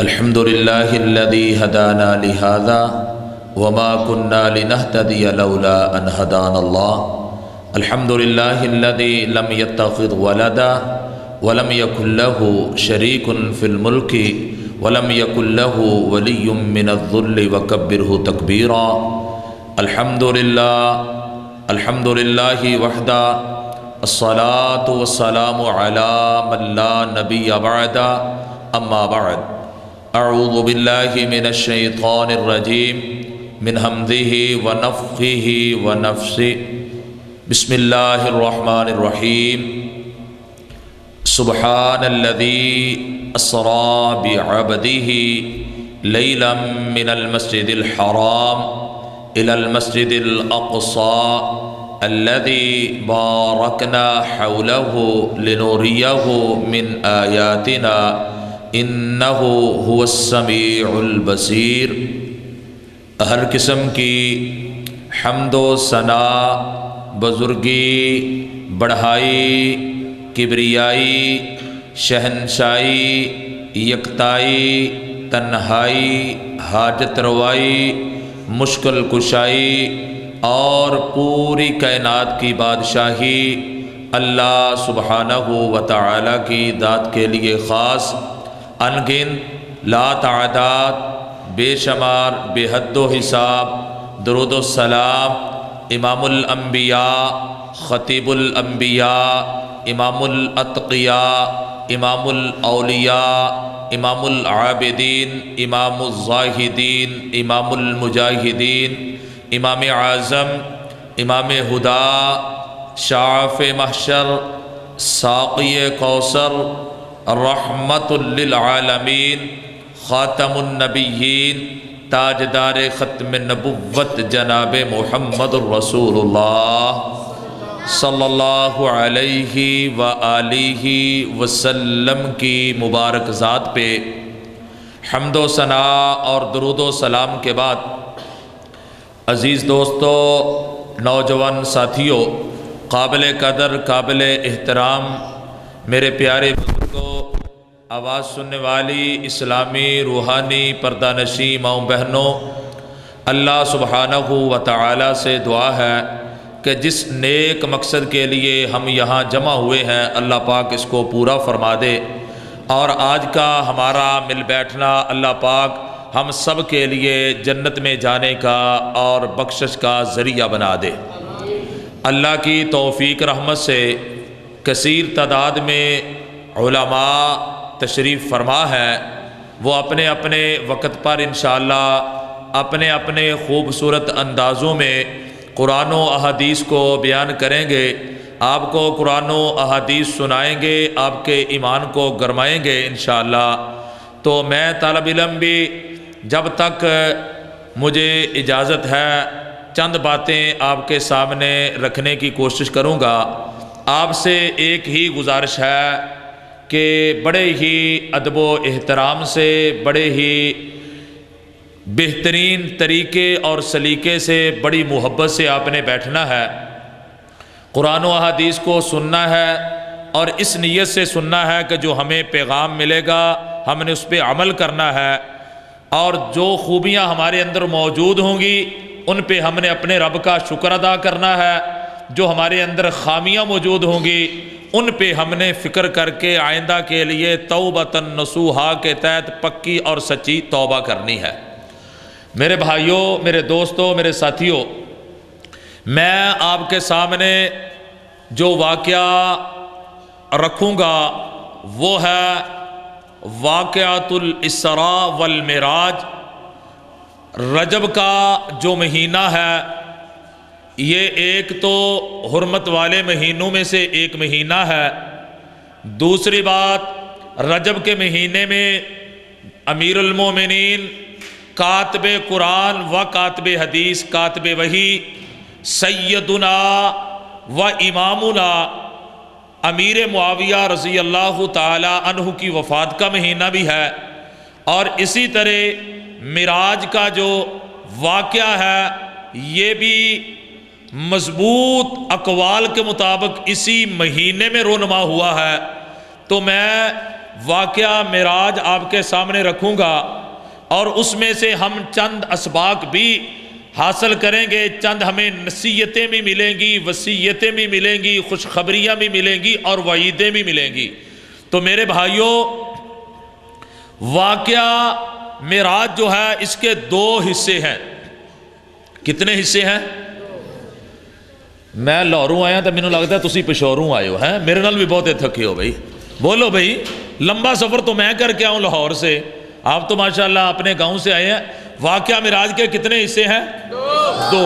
الحمد لله الذي هدانا لهذا وما كنا لنهتدي لولا أن هدانا الله. الحمد لله الذي لم يتخذ ولدا ولم يكن له شريك في الملك ولم يكن له ولي من الذل وكبره تكبيرا. الحمد لله وحده، الصلاة والسلام على من لا نبي بعد. أما بعد، أعوذ بالله من الشيطان الرجيم من همزه ونفخه ونفثه. بسم الله الرحمن الرحيم. سبحان الذي أسرى بعبده ليلا من المسجد الحرام إلى المسجد الأقصى الذي باركنا حوله لنريه من آياتنا إنه هو السميع البصير. ہر قسم کی حمد و ثنا، بزرگی، بڑھائی، کبریائی، شہنشائی، یکتائی، تنہائی، حاجت روائی، مشکل کشائی اور پوری کائنات کی بادشاہی اللہ سبحانہ و تعالی کی ذات کے لیے خاص، انگن، لا تعداد، بے شمار، بے حد و حساب درود و سلام امام الانبیاء، خطیب الانبیاء، امام الاتقیاء، امام الاولیاء، امام العابدین، امام الزاہدین، امام المجاہدین، امام اعظم، امام ہدا، شاف محشر، ساقی کوثر، رحمت للعالمین، خاتم النبیین، تاجدار ختم نبوت جناب محمد الرسول اللہ صلی اللہ علیہ وآلہ وسلم کی مبارک ذات پہ حمد و ثنا اور درود و سلام کے بعد، عزیز دوستو، نوجوان ساتھیوں، قابل قدر، قابل احترام میرے پیارے بزرگوں، آواز سننے والی اسلامی روحانی پردہ نشین ماؤں بہنوں، اللہ سبحانہ و تعالی سے دعا ہے کہ جس نیک مقصد کے لیے ہم یہاں جمع ہوئے ہیں، اللہ پاک اس کو پورا فرما دے، اور آج کا ہمارا مل بیٹھنا اللہ پاک ہم سب کے لیے جنت میں جانے کا اور بخشش کا ذریعہ بنا دے۔ اللہ کی توفیق رحمت سے کثیر تعداد میں علماء تشریف فرما ہے، وہ اپنے اپنے وقت پر انشاءاللہ اپنے اپنے خوبصورت اندازوں میں قرآن و احادیث کو بیان کریں گے، آپ کو قرآن و احادیث سنائیں گے، آپ کے ایمان کو گرمائیں گے انشاءاللہ۔ تو میں طالب علم بھی جب تک مجھے اجازت ہے چند باتیں آپ کے سامنے رکھنے کی کوشش کروں گا۔ آپ سے ایک ہی گزارش ہے کہ بڑے ہی ادب و احترام سے، بڑے ہی بہترین طریقے اور سلیقے سے، بڑی محبت سے آپ نے بیٹھنا ہے، قرآن و احادیث کو سننا ہے، اور اس نیت سے سننا ہے کہ جو ہمیں پیغام ملے گا ہم نے اس پہ عمل کرنا ہے، اور جو خوبیاں ہمارے اندر موجود ہوں گی ان پہ ہم نے اپنے رب کا شکر ادا کرنا ہے، جو ہمارے اندر خامیاں موجود ہوں گی ان پہ ہم نے فکر کر کے آئندہ کے لیے توبۃ نصوحا کے تحت پکی اور سچی توبہ کرنی ہے۔ میرے بھائیوں، میرے دوستوں، میرے ساتھیوں، میں آپ کے سامنے جو واقعہ رکھوں گا وہ ہے واقعۃ الاسراء والمعراج۔ رجب کا جو مہینہ ہے یہ ایک تو حرمت والے مہینوں میں سے ایک مہینہ ہے۔ دوسری بات، رجب کے مہینے میں امیر المومنین، کاتب قرآن و کاتب حدیث، کاتب وحی، سیدنا و امامنا امیر معاویہ رضی اللہ تعالی عنہ کی وفات کا مہینہ بھی ہے، اور اسی طرح معراج کا جو واقعہ ہے یہ بھی مضبوط اقوال کے مطابق اسی مہینے میں رونما ہوا ہے۔ تو میں واقعہ معراج آپ کے سامنے رکھوں گا، اور اس میں سے ہم چند اسباق بھی حاصل کریں گے، چند ہمیں نصیحتیں بھی ملیں گی، وصیتیں بھی ملیں گی، خوشخبریاں بھی ملیں گی اور وعیدیں بھی ملیں گی۔ تو میرے بھائیوں، واقعہ معراج جو ہے اس کے دو حصے ہیں۔ کتنے حصے ہیں؟ میں لاہوروں آیا تو مینوں لگتا ہے تسی پشوروں آئے ہو، ہیں میرے نال بھی بہت تھکے ہو بھائی، بولو بھائی، لمبا سفر تو میں کر کے آؤں لاہور سے، آپ تو ماشاءاللہ اپنے گاؤں سے آئے ہیں۔ واقعہ معراج کے کتنے حصے ہیں؟ دو۔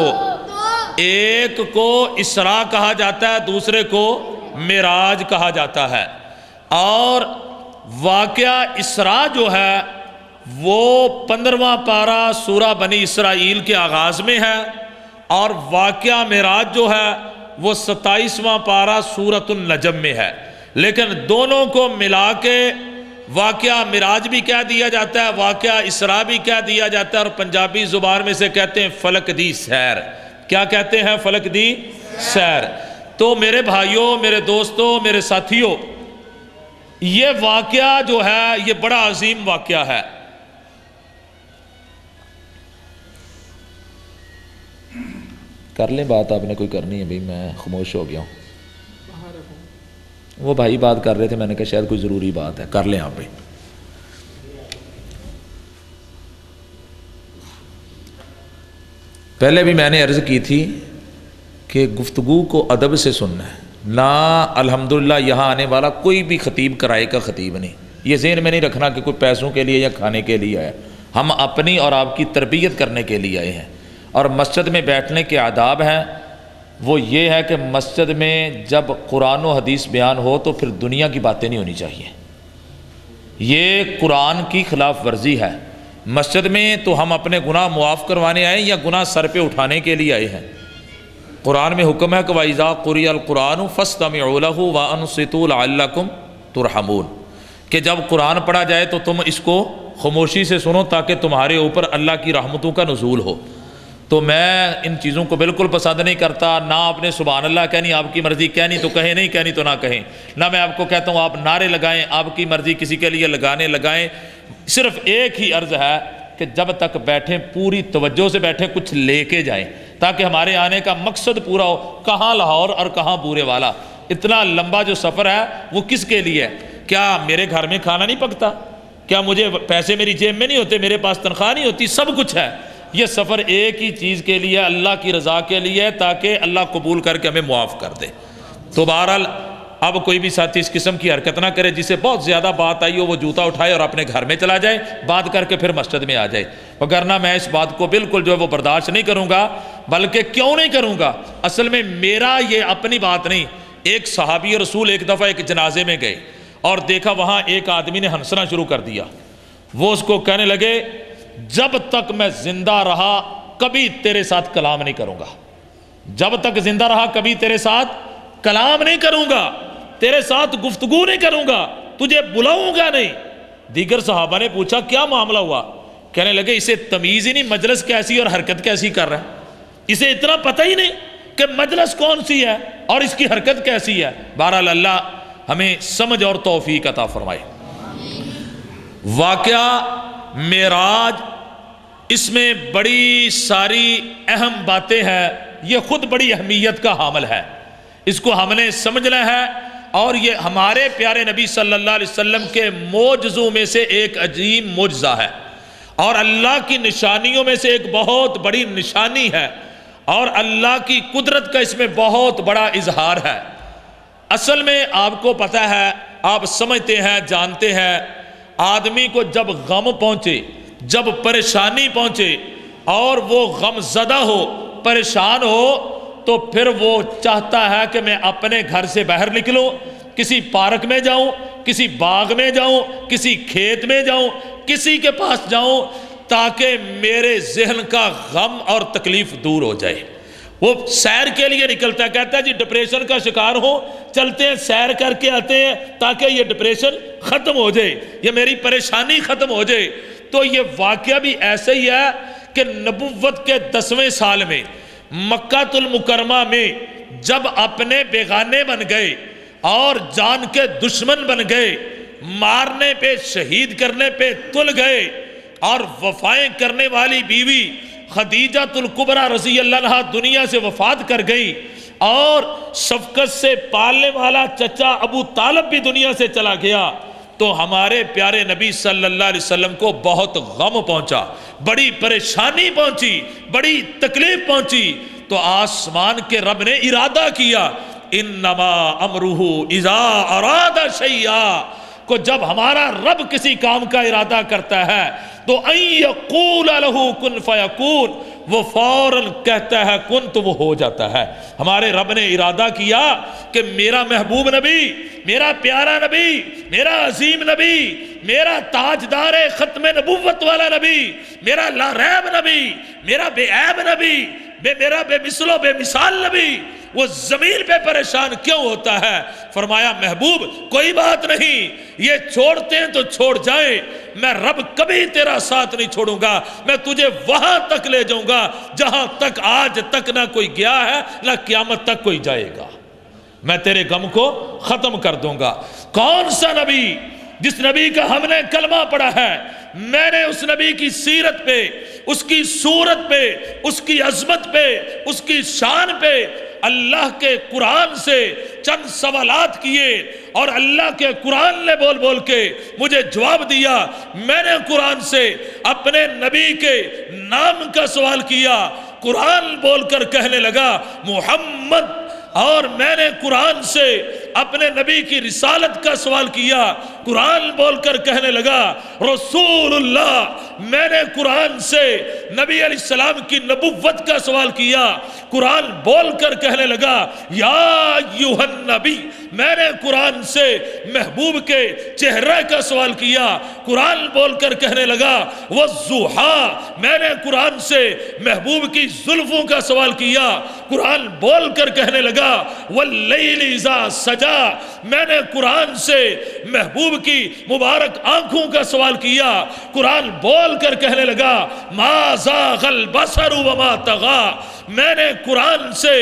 ایک کو اسراء کہا جاتا ہے، دوسرے کو معراج کہا جاتا ہے۔ اور واقعہ اسراء جو ہے وہ 15واں پارہ سورہ بنی اسرائیل کے آغاز میں ہے، اور واقعہ معراج جو ہے وہ 27واں پارہ سورۃ النجم میں ہے، لیکن دونوں کو ملا کے واقعہ معراج بھی کہہ دیا جاتا ہے، واقعہ اسراء بھی کہہ دیا جاتا ہے، اور پنجابی زبان میں سے کہتے ہیں فلک دی سیر۔ کیا کہتے ہیں؟ فلک دی سیر۔ تو میرے بھائیوں، میرے دوستوں، میرے ساتھیوں، یہ واقعہ جو ہے یہ بڑا عظیم واقعہ ہے۔ کر لیں بات، آپ نے کوئی کرنی ہے بھائی، میں خاموش ہو گیا ہوں۔ وہ بھائی بات کر رہے تھے، میں نے کہا شاید کوئی ضروری بات ہے، کر لیں آپ بھی۔ پہلے بھی میں نے عرض کی تھی کہ گفتگو کو ادب سے سننا ہے، نہ الحمدللہ یہاں آنے والا کوئی بھی خطیب کرائے کا خطیب نہیں، یہ ذہن میں نہیں رکھنا کہ کوئی پیسوں کے لیے یا کھانے کے لیے آیا، ہم اپنی اور آپ کی تربیت کرنے کے لیے آئے ہیں۔ اور مسجد میں بیٹھنے کے آداب ہیں، وہ یہ ہے کہ مسجد میں جب قرآن و حدیث بیان ہو تو پھر دنیا کی باتیں نہیں ہونی چاہیے، یہ قرآن کی خلاف ورزی ہے۔ مسجد میں تو ہم اپنے گناہ معاف کروانے آئے یا گناہ سر پہ اٹھانے کے لیے آئے ہیں؟ قرآن میں حکم ہے کہ وَإِذَا قُرِئَ الْقُرْآنُ فَاسْتَمِعُوا لَهُ وَأَنصِتُوا لَعَلَّكُمْ تُرْحَمُونَ، کہ جب قرآن پڑھا جائے تو تم اس کو خاموشی سے سنو تاکہ تمہارے اوپر اللہ کی رحمتوں کا نزول ہو۔ تو میں ان چیزوں کو بالکل پسند نہیں کرتا، نہ آپ نے سبحان اللہ کہنی، آپ کی مرضی کہنی تو کہیں، نہیں کہنی تو نہ کہیں، نہ میں آپ کو کہتا ہوں آپ نعرے لگائیں، آپ کی مرضی کسی کے لیے لگائیں۔ صرف ایک ہی عرض ہے کہ جب تک بیٹھیں پوری توجہ سے بیٹھیں، کچھ لے کے جائیں تاکہ ہمارے آنے کا مقصد پورا ہو۔ کہاں لاہور اور کہاں بورے والا، اتنا لمبا جو سفر ہے وہ کس کے لیے ہے؟ کیا میرے گھر میں کھانا نہیں پکتا؟ کیا مجھے پیسے میری جیب میں نہیں ہوتے؟ میرے پاس تنخواہ نہیں ہوتی؟ سب کچھ ہے۔ یہ سفر ایک ہی چیز کے لیے، اللہ کی رضا کے لیے، تاکہ اللہ قبول کر کے ہمیں معاف کر دے۔ تو بہرحال اب کوئی بھی ساتھی اس قسم کی حرکت نہ کرے، جسے بہت زیادہ بات آئی ہو وہ جوتا اٹھائے اور اپنے گھر میں چلا جائے، بات کر کے پھر مسجد میں آ جائے، وگرنہ میں اس بات کو بالکل جو ہے وہ برداشت نہیں کروں گا۔ بلکہ کیوں نہیں کروں گا؟ اصل میں میرا یہ اپنی بات نہیں۔ ایک صحابی رسول ایک دفعہ ایک جنازے میں گئے اور دیکھا وہاں ایک آدمی نے ہنسنا شروع کر دیا۔ وہ اس کو کہنے لگے جب تک میں زندہ رہا کبھی تیرے ساتھ کلام نہیں کروں گا، جب تک زندہ رہا کبھی تیرے ساتھ کلام نہیں کروں گا، تیرے ساتھ گفتگو نہیں کروں گا، تجھے بلاؤں گا نہیں۔ دیگر صحابہ نے پوچھا کیا معاملہ ہوا؟ کہنے لگے اسے تمیز ہی نہیں مجلس کیسی اور حرکت کیسی کر رہا ہے، اسے اتنا پتہ ہی نہیں کہ مجلس کون سی ہے اور اس کی حرکت کیسی ہے۔ بہرحال اللہ ہمیں سمجھ اور توفیق عطا فرمائے۔ واقعہ معراج، اس میں بڑی ساری اہم باتیں ہیں، یہ خود بڑی اہمیت کا حامل ہے، اس کو ہم نے سمجھنا ہے، اور یہ ہمارے پیارے نبی صلی اللہ علیہ وسلم کے معجزوں میں سے ایک عظیم معجزہ ہے، اور اللہ کی نشانیوں میں سے ایک بہت بڑی نشانی ہے، اور اللہ کی قدرت کا اس میں بہت بڑا اظہار ہے۔ اصل میں آپ کو پتہ ہے، آپ سمجھتے ہیں، جانتے ہیں، آدمی کو جب غم پہنچے، جب پریشانی پہنچے اور وہ غم زدہ ہو، پریشان ہو، تو پھر وہ چاہتا ہے کہ میں اپنے گھر سے باہر نکلوں، کسی پارک میں جاؤں، کسی باغ میں جاؤں، کسی کھیت میں جاؤں، کسی کے پاس جاؤں تاکہ میرے ذہن کا غم اور تکلیف دور ہو جائے۔ وہ سیر کے لیے نکلتا ہے، کہتا ہے جی ڈپریشن کا شکار ہو، چلتے ہیں سیر کر کے آتے ہیں تاکہ یہ ڈپریشن ختم ہو جائے، یہ میری پریشانی ختم ہو جائے۔ تو یہ واقعہ بھی ایسا ہی ہے کہ نبوت کے 10ویں سال میں مکہ المکرمہ میں جب اپنے بیگانے بن گئے اور جان کے دشمن بن گئے، مارنے پہ شہید کرنے پہ تل گئے اور وفائیں کرنے والی بیوی خدیجہ الکبریٰ رضی اللہ عنہا دنیا سے وفات کر گئی اور شفقت سے پالنے والا چچا ابو طالب بھی دنیا سے چلا گیا، تو ہمارے پیارے نبی صلی اللہ علیہ وسلم کو بہت غم پہنچا، بڑی پریشانی پہنچی، بڑی تکلیف پہنچی۔ تو آسمان کے رب نے ارادہ کیا، انما امرہ اذا اراد شیئا، کو جب ہمارا رب کسی کام کا ارادہ کرتا ہے تو ان یقول لہ کن فیکون، وہ فوراً کہتا ہے کن تو وہ ہو جاتا ہے۔ ہمارے رب نے ارادہ کیا کہ میرا محبوب نبی، میرا پیارا نبی، میرا عظیم نبی، میرا تاجدار ختم نبوت والا نبی، میرا لا ریب نبی، میرا بے عیب نبی، میرا بے مثل و بے مثال نبی، وہ زمین پہ پریشان کیوں ہوتا ہے؟ فرمایا محبوب کوئی بات نہیں، یہ چھوڑتے ہیں تو چھوڑ جائیں، میں رب کبھی تیرا ساتھ نہیں چھوڑوں گا، میں تجھے وہاں تک لے جاؤں گا جہاں تک آج تک نہ کوئی گیا ہے نہ قیامت تک کوئی جائے گا، میں تیرے غم کو ختم کر دوں گا۔ کون سا نبی؟ جس نبی کا ہم نے کلمہ پڑھا ہے۔ میں نے اس نبی کی سیرت پہ، اس کی صورت پہ، اس کی عظمت پہ، اس کی شان پہ اللہ کے قرآن سے چند سوالات کیے اور اللہ کے قرآن نے بول بول کے مجھے جواب دیا۔ میں نے قرآن سے اپنے نبی کے نام کا سوال کیا، قرآن بول کر کہنے لگا محمد، اور میں نے قرآن سے اپنے نبی کی رسالت کا سوال کیا، قرآن بول کر کہنے لگا رسول اللہ۔ میں نے قرآن سے نبی علیہ السلام کی نبوت کا سوال کیا، قرآن بول کر کہنے لگا یا ایھا النبی۔ میں نے قرآن سے محبوب کے چہرے کا سوال کیا، قرآن بول کر کہنے لگا والضحیٰ۔ میں نے قرآن سے محبوب کی زلفوں کا سوال کیا، قرآن بول کر کہنے لگا واللیل اذا سجا۔ میں نے قرآن سے محبوب کی مبارک آنکھوں کا سوال کیا، قرآن بول کر کہنے لگا ما زاغ البصر وما طغى۔ میں نے قرآن سے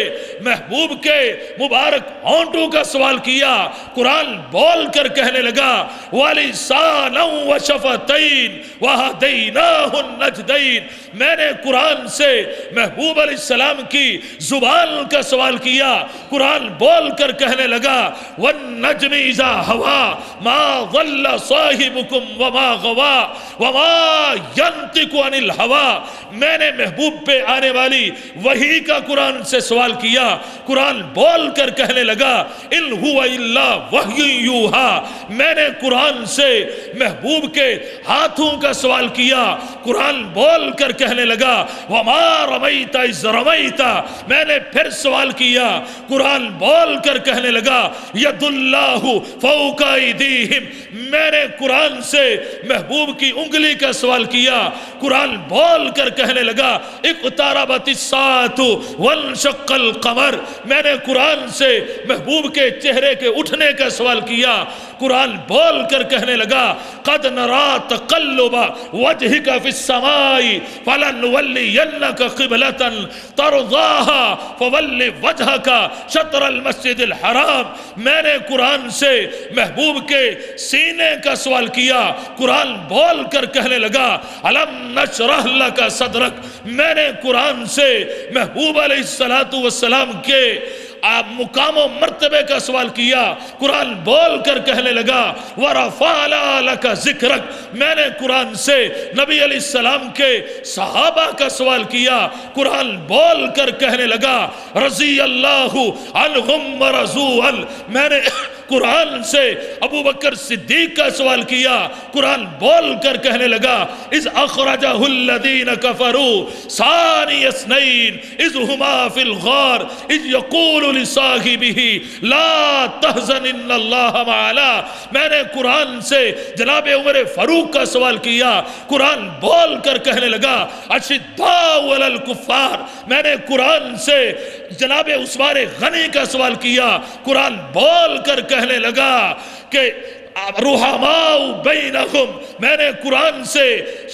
محبوب کے مبارک ہونٹوں کا سوال کیا، قرآن بول کر کہنے لگا وَلِسَانًا وَشَفَتَيْن وَهَدَيْنَاهُ النَّجْدَيْن۔ میں نے قرآن سے محبوب علیہ السلام کی زبان کا سوال کیا، قرآن بول کر کہنے لگا وَالنَّجْمِ إِذَا هَوَىٰ مَا ضَلَّ صَاحِبُكُمْ وَمَا غَوَىٰ وَمَا يَنطِقُ عَنِ الْهَوَىٰ۔ میں نے محبوب پہ آنے والی وحی کا قرآن سے سوال کیا، قرآن بول کر کہنے لگا ان هو الا وحی یوحیٰ۔ میں نے قرآن سے محبوب کے ہاتھوں کا سوال کیا، قرآن بول کر کہنے لگا وما رمیت اذ رمیت۔ میں نے پھر سوال کیا، قرآن بول کر کہنے لگا ید اللہ فوق ایدیہم۔ میں نے قرآن سے محبوب کی انگلی کا سوال کیا، قرآن بول کر کہنے لگا اقتربت الساعۃ وانشق القمر۔ میں نے قرآن سے محبوب کے چہرے کے اٹھنے کا سوال کیا، قرآن بول کر کہنے لگا قد نرى تقلب وجهك في السماء فلنولينك قبلة ترضاها فول وجهك شطر المسجد الحرام۔ میں نے قرآن سے محبوب کے سینے کا سوال کیا، قرآن بول کر کہنے لگا الم نشرح لك صدرك۔ میں نے قرآن سے محبوب علیہ السلام کے مقام و مرتبے کا سوال کیا، قرآن بول کر کہنے لگا وَرَفَعْنَا لَكَ ذِكْرَكَ۔ میں نے قرآن سے نبی علیہ السلام کے صحابہ کا سوال کیا، قرآن بول کر کہنے لگا رضی اللہ عنہم ورضوا عنہ۔ میں نے قرآن سے ابو بکر صدیق کا سوال کیا، قرآن بول کر کہنے لگا اذ اخرجہ الذین کفروا ثانی اثنین اذ ہما فی الغار اذ یقول لصاحبہ لا تحزن ان اللہ معنا۔ میں نے قرآن سے جناب عمر فاروق کا سوال کیا، قرآن بول کر کہنے لگا اشداء علی الکفار۔ میں نے قرآن سے جناب عثمان غنی کا سوال کیا، قرآن بول کر کہنے لگا کہ رحماء بینہم۔ میں نے قرآن سے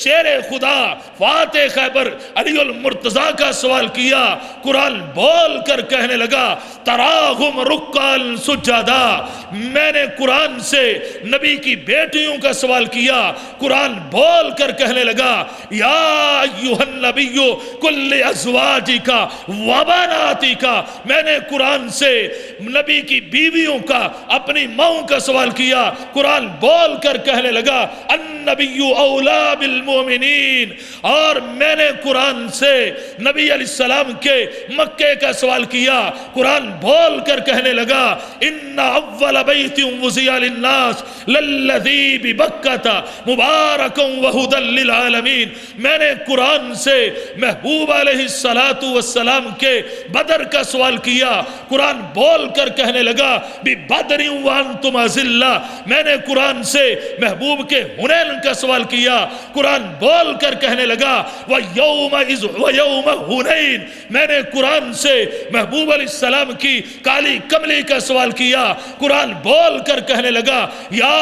شیر خدا فاتح خیبر علی المرتضیٰ کا سوال کیا، قرآن بول کر کہنے لگا تراہم رکعا سجدا۔ میں نے قرآن سے نبی کی بیٹیوں کا سوال کیا، قرآن بول کر کہنے لگا یا ایھا النبی کل ازواجک وبناتک۔ میں نے قرآن سے نبی کی بیویوں کا، اپنی ماؤں کا سوال کیا، قرآن بول کر کہنے لگا النبی اولا بالمؤمنین۔ اور میں نے قرآن سے نبی علیہ السلام کے مکے کا سوال کیا، قرآن بول کر کہنے لگا ان اول بیت وضع للناس للذی ببکۃ مبارکا وہدی للعالمین۔ میں نے قرآن سے محبوب علیہ السلام کے بدر کا سوال کیا، قرآن بول کر کہنے لگا ببدر وانتم اذلہ۔ میں نے قرآن سے محبوب کے حنین کا سوال کیا، قرآن بول کر کہنے لگا وَيَوْمَ حُنَيْن۔ میں نے قرآن سے محبوب علیہ السلام کی کالی کملی کا سوال کیا، قرآن بول کر کہنے لگا یا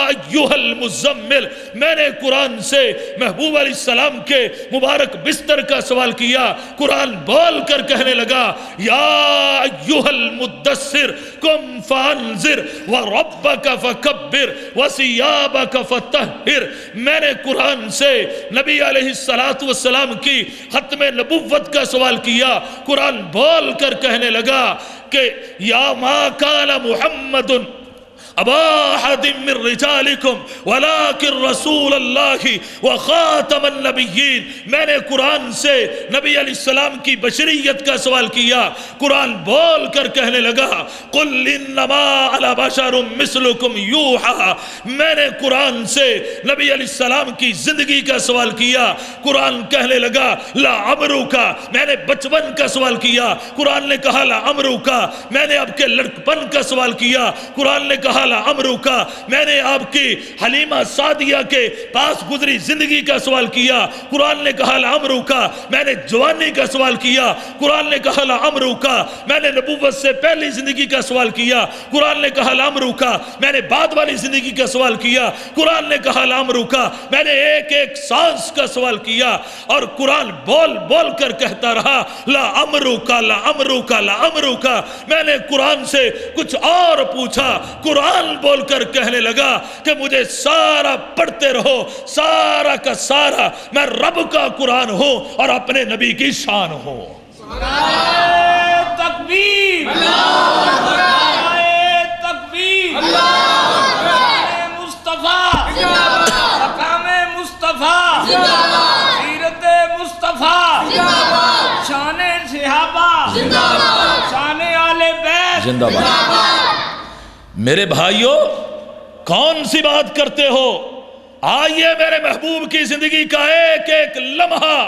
ایھا المزمل۔ میں نے قرآن سے محبوب علیہ السلام کے مبارک بستر کا سوال کیا، قرآن بول کر کہنے لگا یا ایھا المدثر قم فانذر وربک فکبر وثیابک فطہر۔ میں نے قرآن سے نبی علیہ السلام کی ختم نبوت کا سوال کیا، قرآن بول کر کہنے لگا کہ یا ما کان محمد ابا احد من رجالکم ولکن رسول اللہ وخاتم النبیین۔ میں نے قرآن سے نبی علیہ السلام کی بشریت کا سوال کیا، قرآن بول کر کہنے لگا قل انما انا بشر مثلکم یوحی۔ میں نے قرآن سے نبی علیہ السلام کی زندگی کا سوال کیا، قرآن کہنے لگا لعمرک۔ میں نے بچپن کا سوال کیا، قرآن نے کہا لعمرک۔ میں نے آپ کے لڑکپن کا سوال کیا، قرآن نے کہا لعمرک۔ میں نے آپ کی حلیمہ سعدیہ کے پاس گزری زندگی کا سوال کیا، قرآن نے کہا لعمرک۔ میں نے جوانی کا سوال کیا، قرآن نے کہا لعمرک۔ میں نے نبوت سے پہلی زندگی کا سوال کیا، قرآن نے کہا لعمرک۔ میں نے بعد والی زندگی کا سوال کیا، قرآن نے کہا لعمرک۔ میں نے ایک ایک سانس کا سوال کیا اور قرآن بول بول کر کہتا رہا لعمرک لعمرک لعمرک۔ میں نے قرآن سے کچھ اور پوچھا، قرآن بول کر کہنے لگا کہ مجھے سارا پڑھتے رہو، سارا کا سارا میں رب کا قرآن ہوں اور اپنے نبی کی شان ہوں۔ تکبیر، تکبیر، مصطفیٰ، مقام مصطفیٰ، سیرت مصطفیٰ، شان صحابہ، شان آل بیت زندہ باد۔ میرے بھائیوں، کون سی بات کرتے ہو؟ آئیے میرے محبوب کی زندگی کا ایک ایک لمحہ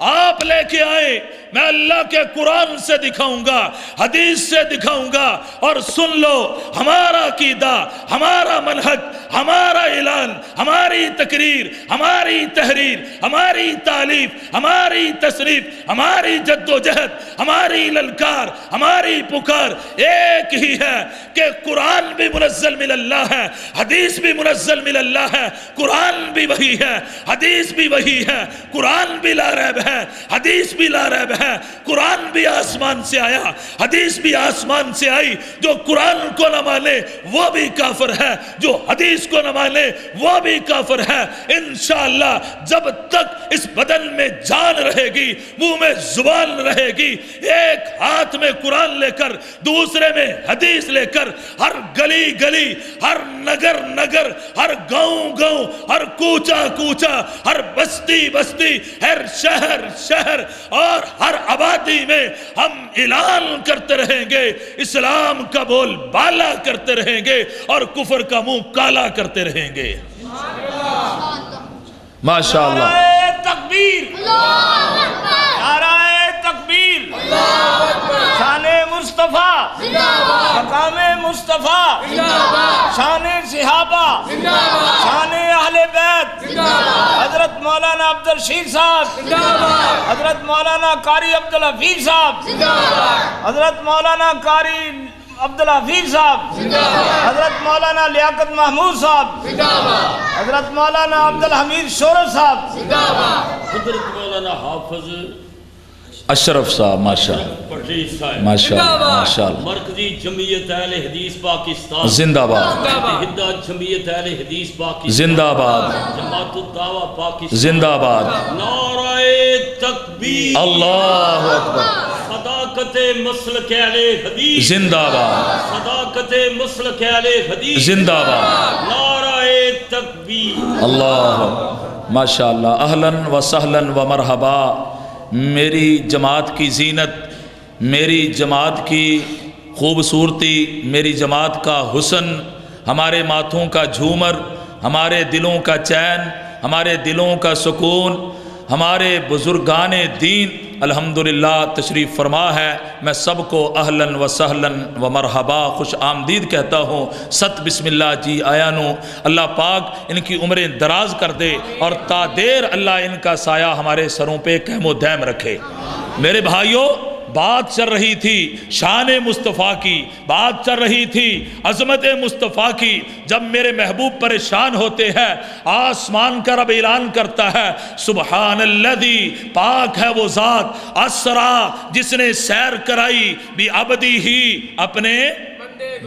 آپ لے کے آئیں، میں اللہ کے قرآن سے دکھاؤں گا، حدیث سے دکھاؤں گا، اور سن لو ہمارا عقیدہ، ہمارا منہج، ہمارا اعلان، ہماری تقریر، ہماری تحریر، ہماری تالیف، ہماری تصنیف، ہماری جد و جہد، ہماری للکار، ہماری پکار ایک ہی ہے کہ قرآن بھی منزل من اللہ ہے، حدیث بھی منزل من اللہ ہے، قرآن بھی وہی ہے، حدیث بھی وہی ہے، قرآن بھی لا ریب ہے، حدیث بھی لا ریب ہے، قرآن بھی آسمان سے آیا، حدیث بھی آسمان سے آئی۔ جو قرآن کو نہ مانے وہ بھی کافر ہے، جو حدیث کو نہ مانے وہ بھی کافر ہے۔ انشاءاللہ جب تک اس بدن میں جان رہے گی، منہ میں زبان رہے گی، ایک ہاتھ میں قرآن لے کر دوسرے میں حدیث لے کر ہر گلی گلی، ہر نگر نگر، ہر گاؤں گاؤں، ہر کوچہ کوچہ، ہر بستی بستی، ہر شہر شہر اور ہر آبادی میں ہم اعلان کرتے رہیں گے، اسلام کا بول بالا کرتے رہیں گے اور کفر کا منہ کالا کرتے رہیں گے۔ ماشاءاللہ۔ نعرہ تکبیر، نعرہ تکبیر، شان مصطفیٰ، مقام مصطفیٰ، شان صحابہ، شان اہل بیت، حضرت مولانا عبدالرشید صاحب، حضرت مولانا قاری عبدالحفیظ صاحب، حضرت مولانا قاری عبدالحفیظ صاحب زندہ باد، حضرت مولانا لیاقت محمود صاحب زندہ باد، حضرت مولانا عبدالحمید شورف صاحب زندہ باد، حضرت مولانا حافظ اشرف صاحب پٹیل صاحب ماشاءاللہ مرکزی جمعیت اہل حدیث پاکستان زندہ باد، ہدہ جمعیت اہل حدیث پاکستان زندہ باد، جماعت الدعوہ پاکستان زندہ باد، نعرہ تکبیر، اللہ اکبر، صداقت مسلک اہل حدیث زندہ باد، صداقت مسلک اہل حدیث زندہ باد، نعرہ تکبیر۔ اللہ ماشاءاللہ، اہلاً و سہلاً و مرحبا۔ میری جماعت کی زینت، میری جماعت کی خوبصورتی، میری جماعت کا حسن، ہمارے ماتھوں کا جھومر، ہمارے دلوں کا چین، ہمارے دلوں کا سکون، ہمارے بزرگان دین الحمدللہ تشریف فرما ہے۔ میں سب کو اہلاً و سہلاً و مرحبا خوش آمدید کہتا ہوں۔ ست بسم اللہ جی آیا نو، اللہ پاک ان کی عمریں دراز کر دے اور تا دیر اللہ ان کا سایہ ہمارے سروں پہ قائم و دائم رکھے۔ میرے بھائیوں، بات چل رہی تھی شان مصطفیٰ کی، بات چل رہی تھی عظمت مصطفیٰ کی۔ جب میرے محبوب پریشان ہوتے ہیں، آسمان کا رب اعلان کرتا ہے سبحان الذی، پاک ہے وہ ذات، اسرا جس نے سیر کرائی، بی عبدی ہی، اپنے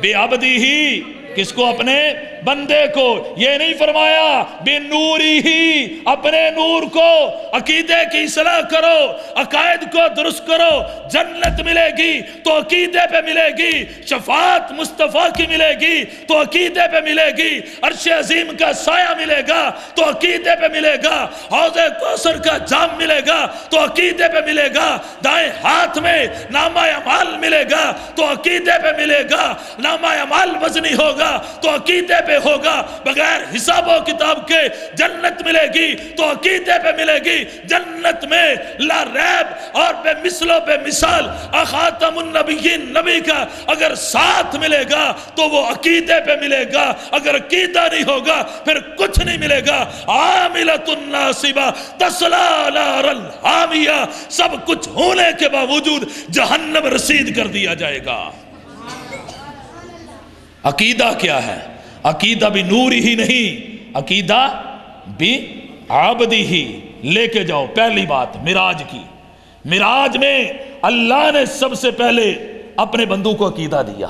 بی عبدی ہی، کس کو؟ اپنے بندے کو۔ یہ نہیں فرمایا بے نوری ہی، اپنے نور کو۔ عقیدے کی اصلاح کرو، عقائد کو درست کرو، جنت ملے گی تو عقیدے پہ ملے گی، شفاعت مصطفیٰ کی ملے گی تو عقیدے پہ ملے گی، عرش عظیم کا سایہ ملے گا تو عقیدے پہ ملے گا، حوض کوثر کا جام ملے گا تو عقیدے پہ ملے گا، دائیں ہاتھ میں نامہ اعمال ملے گا تو عقیدے پہ ملے گا، نامہ اعمال وزنی ہوگا تو عقیدے پہ ہوگا، بغیر حساب و کتاب کے جنت ملے گی تو عقیدے پہ ملے گی۔ جنت میں لا ریب اور بے مثل و بے مثال خاتم النبیین نبی کا اگر ساتھ ملے گا تو وہ عقیدے پہ ملے گا، اگر عقیدہ نہیں ہوگا پھر کچھ نہیں ملے گا۔ عاملۃ ناصبہ تصلی نارا حامیہ، سب کچھ ہونے کے باوجود جہنم رسید کر دیا جائے گا۔ عقیدہ کیا ہے؟ عقیدہ بھی نور ہی نہیں، عقیدہ بھی عبدی ہی۔ لے کے جاؤ پہلی بات معراج کی۔ معراج میں اللہ نے سب سے پہلے اپنے بندوں کو عقیدہ دیا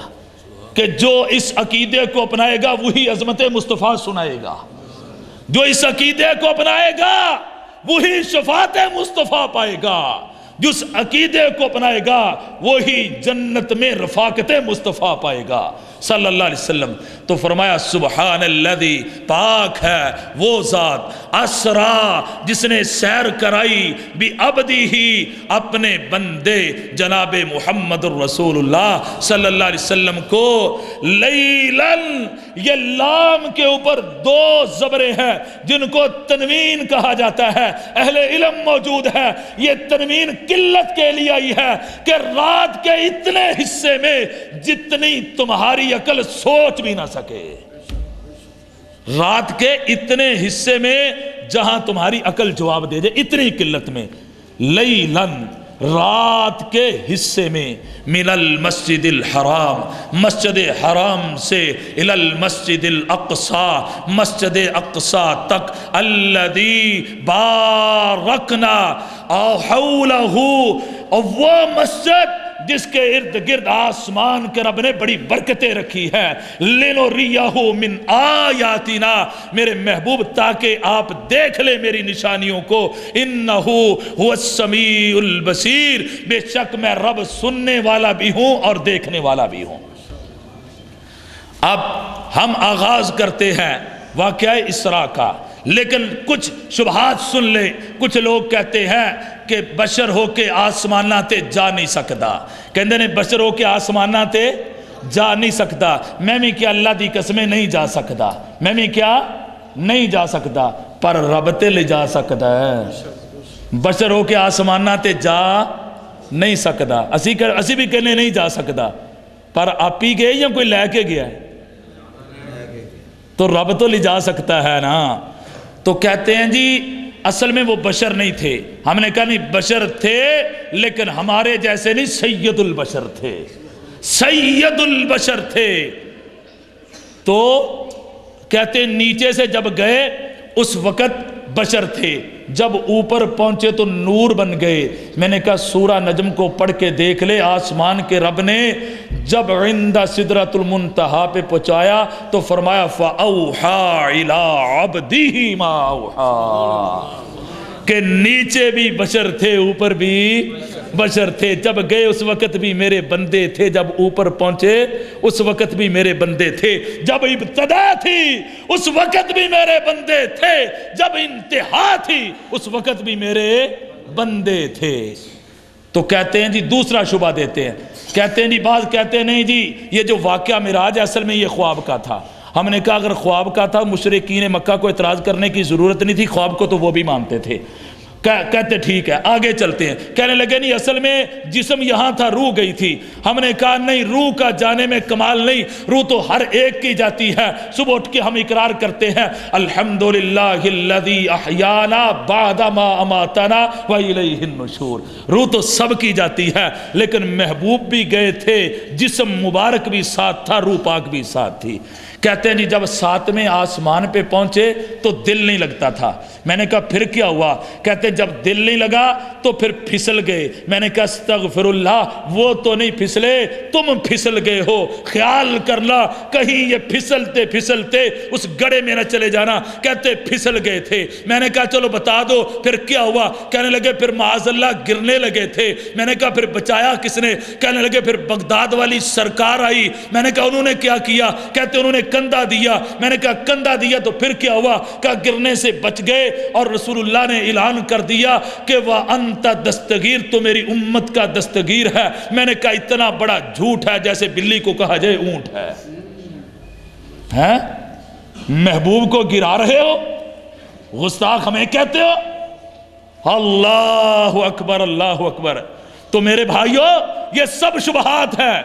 کہ جو اس عقیدے کو اپنائے گا وہی عظمت مصطفیٰ سنائے گا، جو اس عقیدے کو اپنائے گا وہی شفاعت مصطفیٰ پائے گا، جس عقیدے کو اپنائے گا وہی جنت میں رفاقت مصطفیٰ پائے گا صلی اللہ علیہ وسلم۔ تو فرمایا سبحان الذی، پاک ہے وہ ذات، اسرا جس نے سیر کرائی، بی عبدی ہی، اپنے بندے جناب محمد الرسول اللہ صلی اللہ علیہ وسلم کو، لیلن، یہ لام کے اوپر دو زبریں ہیں جن کو تنوین کہا جاتا ہے، اہل علم موجود ہے، یہ تنوین قلت کے لیے آئی ہے کہ رات کے اتنے حصے میں جتنی تمہاری عقل سوچ بھی نہ سکے، رات کے اتنے حصے میں جہاں تمہاری عقل جواب دے جائے، اتنی قلت میں، لیلن، رات کے حصے میں، من المسجد الحرام، مسجد حرام سے، الی المسجد الاقصی، مسجد اقصی تک، الذی بارکنا حولہ، وہ مسجد جس کے ارد گرد آسمان کے رب نے بڑی برکتیں رکھی ہے، لِنُرِيَّهُ مِنْ آیَاتِنَا، میرے محبوب تاکہ آپ دیکھ لیں میری نشانیوں کو، اِنَّهُ هُوَ السَّمِيعُ الْبَصِيرُ، بے شک میں رب سننے والا بھی ہوں اور دیکھنے والا بھی ہوں۔ اب ہم آغاز کرتے ہیں واقعہ اسراء کا، لیکن کچھ شبہات سن لے۔ کچھ لوگ کہتے ہیں کہ بشر ہو کے آسمانہ تے جا نہیں سکتا، کہندے نے بشر ہو کے آسمانہ تے جا نہیں سکتا، میں بھی کیا اللہ دی قسمیں نہیں جا سکتا، میں بھی کیا نہیں جا سکتا، پر رب تے لے جا سکتا ہے۔ بشر ہو کے آسمانہ تے جا نہیں سکتا، اسی بھی کہنے نہیں جا سکتا، پر آپ ہی گئے یا کوئی لے کے گیا ہے، تو رب تو لے جا سکتا ہے نا۔ تو کہتے ہیں جی اصل میں وہ بشر نہیں تھے، ہم نے کہا نہیں بشر تھے لیکن ہمارے جیسے نہیں، سید البشر تھے، سید البشر تھے. تو کہتے ہیں نیچے سے جب گئے اس وقت بشر تھے، جب اوپر پہنچے تو نور بن گئے. میں نے کہا سورہ نجم کو پڑھ کے دیکھ لے، آسمان کے رب نے جب عند سدرۃ المنتہا پہ پہنچایا تو فرمایا فَأَوْحَا إِلَىٰ عَبْدِهِ مَا أَوْحَا، کہ نیچے بھی بشر تھے اوپر بھی بشر تھے. جب گئے اس وقت بھی میرے بندے تھے، جب اوپر پہنچے اس وقت بھی میرے بندے تھے. جب ابتدا تھی اس وقت بھی میرے بندے تھے، جب انتہا تھی اس وقت بھی میرے بندے تھے. تو کہتے ہیں جی دوسرا شبہ دیتے ہیں، کہتے ہیں جی بعض کہتے ہیں نہیں جی یہ جو واقعہ معراج ہے اصل میں یہ خواب کا تھا. ہم نے کہا اگر خواب کا تھا مشرکین مکہ کو اعتراض کرنے کی ضرورت نہیں تھی، خواب کو تو وہ بھی مانتے تھے. کہتے ٹھیک ہے آگے چلتے ہیں. کہنے لگے نہیں اصل میں جسم یہاں تھا، روح گئی تھی. ہم نے کہا نہیں، روح کا جانے میں کمال نہیں، روح تو ہر ایک کی جاتی ہے. صبح اٹھ کے ہم اقرار کرتے ہیں الحمدللہ الذی احیانا بعد ما اماتنا والیہ النشور. روح تو سب کی جاتی ہے، لیکن محبوب بھی گئے تھے، جسم مبارک بھی ساتھ تھا، روح پاک بھی ساتھ تھی. کہتے ہیں جی جب 7ویں آسمان پہ پہنچے تو دل نہیں لگتا تھا. میں نے کہا پھر کیا ہوا؟ کہتے جب دل نہیں لگا تو پھر پھسل گئے. میں نے کہا استغفر اللہ، وہ تو نہیں پھسلے، تم پھسل گئے ہو. خیال کرنا کہیں یہ پھسلتے پھسلتے اس گڑھے میں نہ چلے جانا. کہتے پھسل گئے تھے. میں نے کہا چلو بتا دو پھر کیا ہوا؟ کہنے لگے پھر معاذ اللہ گرنے لگے تھے. میں نے کہا پھر بچایا کس نے؟ کہنے لگے پھر بغداد والی سرکار آئی. میں نے کہا انہوں نے کیا کیا؟ کہتے انہوں نے کندھا دیا. میں نے کہا کندھا دیا تو پھر کیا ہوا؟ کہا گرنے سے بچ گئے اور رسول اللہ نے اعلان کر دیا کہ وَأَنْتَ دستگیر، تو میری امت کا دستگیر ہے. میں نے کہا اتنا بڑا جھوٹ ہے جیسے بلی کو کہا جائے اونٹ ہے. محبوب کو گرا رہے ہو، گستاخ ہمیں کہتے ہو. اللہ اکبر اللہ اکبر. تو میرے بھائیو یہ سب شبہات ہیں.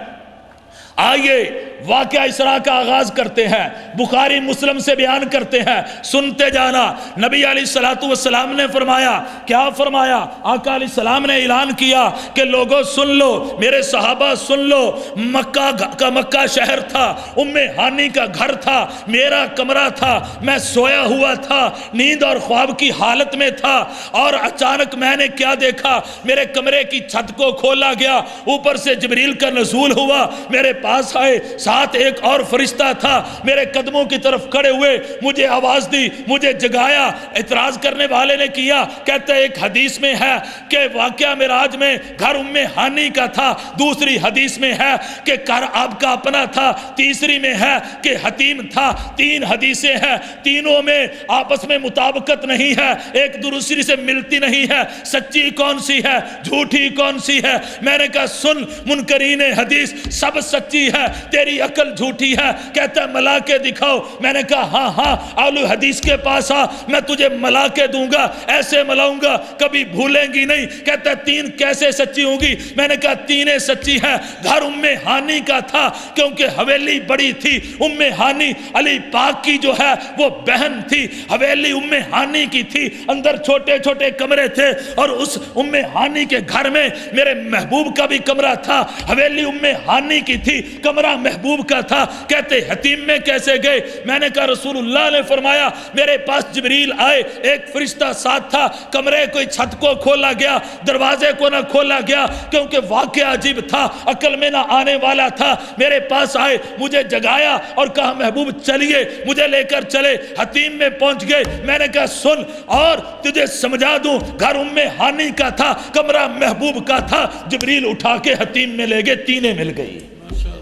آئیے واقعہ اسراء کا آغاز کرتے ہیں، بخاری مسلم سے بیان کرتے ہیں، سنتے جانا. نبی علیہ السلام نے فرمایا، کیا فرمایا؟ آقا علیہ السلام نے اعلان کیا کہ لوگوں سن لو، میرے صحابہ سن لو. مکہ شہر تھا، ام ہانی کا گھر تھا، میرا کمرہ تھا، میں سویا ہوا تھا، نیند اور خواب کی حالت میں تھا، اور اچانک میں نے کیا دیکھا؟ میرے کمرے کی چھت کو کھولا گیا، اوپر سے جبریل کا نزول ہوا، میرے پاس آئے، ساتھ ایک اور فرشتہ تھا، میرے قدموں کی طرف کھڑے ہوئے، مجھے آواز دی، مجھے جگایا. اعتراض کرنے والے نے کیا، کہتے ایک حدیث میں ہے کہ واقعہ معراج میں گھر ام ہانی کا تھا، دوسری حدیث میں ہے کہ گھر آپ کا اپنا تھا، تیسری میں ہے کہ حتیم تھا. 3 حدیثیں ہیں، تینوں میں آپس میں مطابقت نہیں ہے، ایک دوسری سے ملتی نہیں ہے. سچی کون سی ہے، جھوٹی کون سی ہے؟ میں نے کہا سن منکرین حدیث سب سچی ہے، تیری عقل جھوٹی ہے. کہتا ہے ملاکے دکھاؤ. میں نے کہا ہاں اہل حدیث کے پاس آ، میں تجھے ملاکے دوں گا، ایسے ملاؤں گا کبھی بھولیں گی نہیں. کہتا ہے 3 کیسے سچی ہوں گی؟ میں نے کہا 3 سچی ہیں. گھر ام ہانی کا تھا کیونکہ حویلی بڑی تھی. ام ہانی علی پاک کی جو ہے وہ بہن تھی، حویلی ام ہانی کی تھی، اندر چھوٹے چھوٹے کمرے تھے، اور اس ام ہانی کے گھر میں میرے محبوب کا بھی کمرہ تھا. حویلی ام ہانی کی تھی، کمرہ محبوب کا تھا. کہتے حتیم میں کیسے گئے؟ میں نے کہا رسول اللہ نے فرمایا میرے پاس جبریل آئے، ایک فرشتہ ساتھ تھا، کمرے کوئی چھت کو کھولا گیا، دروازے کو نہ کھولا گیا کیونکہ واقعہ عجیب تھا، عقل میں نہ آنے والا تھا. میرے پاس آئے، مجھے جگایا اور کہا محبوب چلیے، مجھے لے کر چلے. حتیم میں پہنچ گئے. میں نے کہا سن اور تجھے سمجھا دوں، گھر ام ہانی کا تھا، کمرہ محبوب کا تھا. جبریل اٹھا کے حتیم میں لے گئے، 3 مل گئی.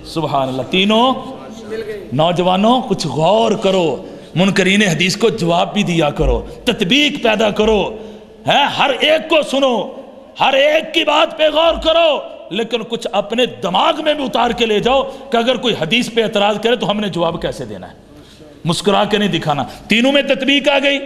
سبحان اللہ. تینوں. نوجوانوں کچھ غور کرو، منکرین حدیث کو جواب بھی دیا کرو، تطبیق پیدا کرو. ہر ایک کو سنو، ہر ایک کی بات پہ غور کرو، لیکن کچھ اپنے دماغ میں بھی اتار کے لے جاؤ کہ اگر کوئی حدیث پہ اعتراض کرے تو ہم نے جواب کیسے دینا ہے. مسکرا کے نہیں دکھانا. تینوں میں تطبیق آ گئی.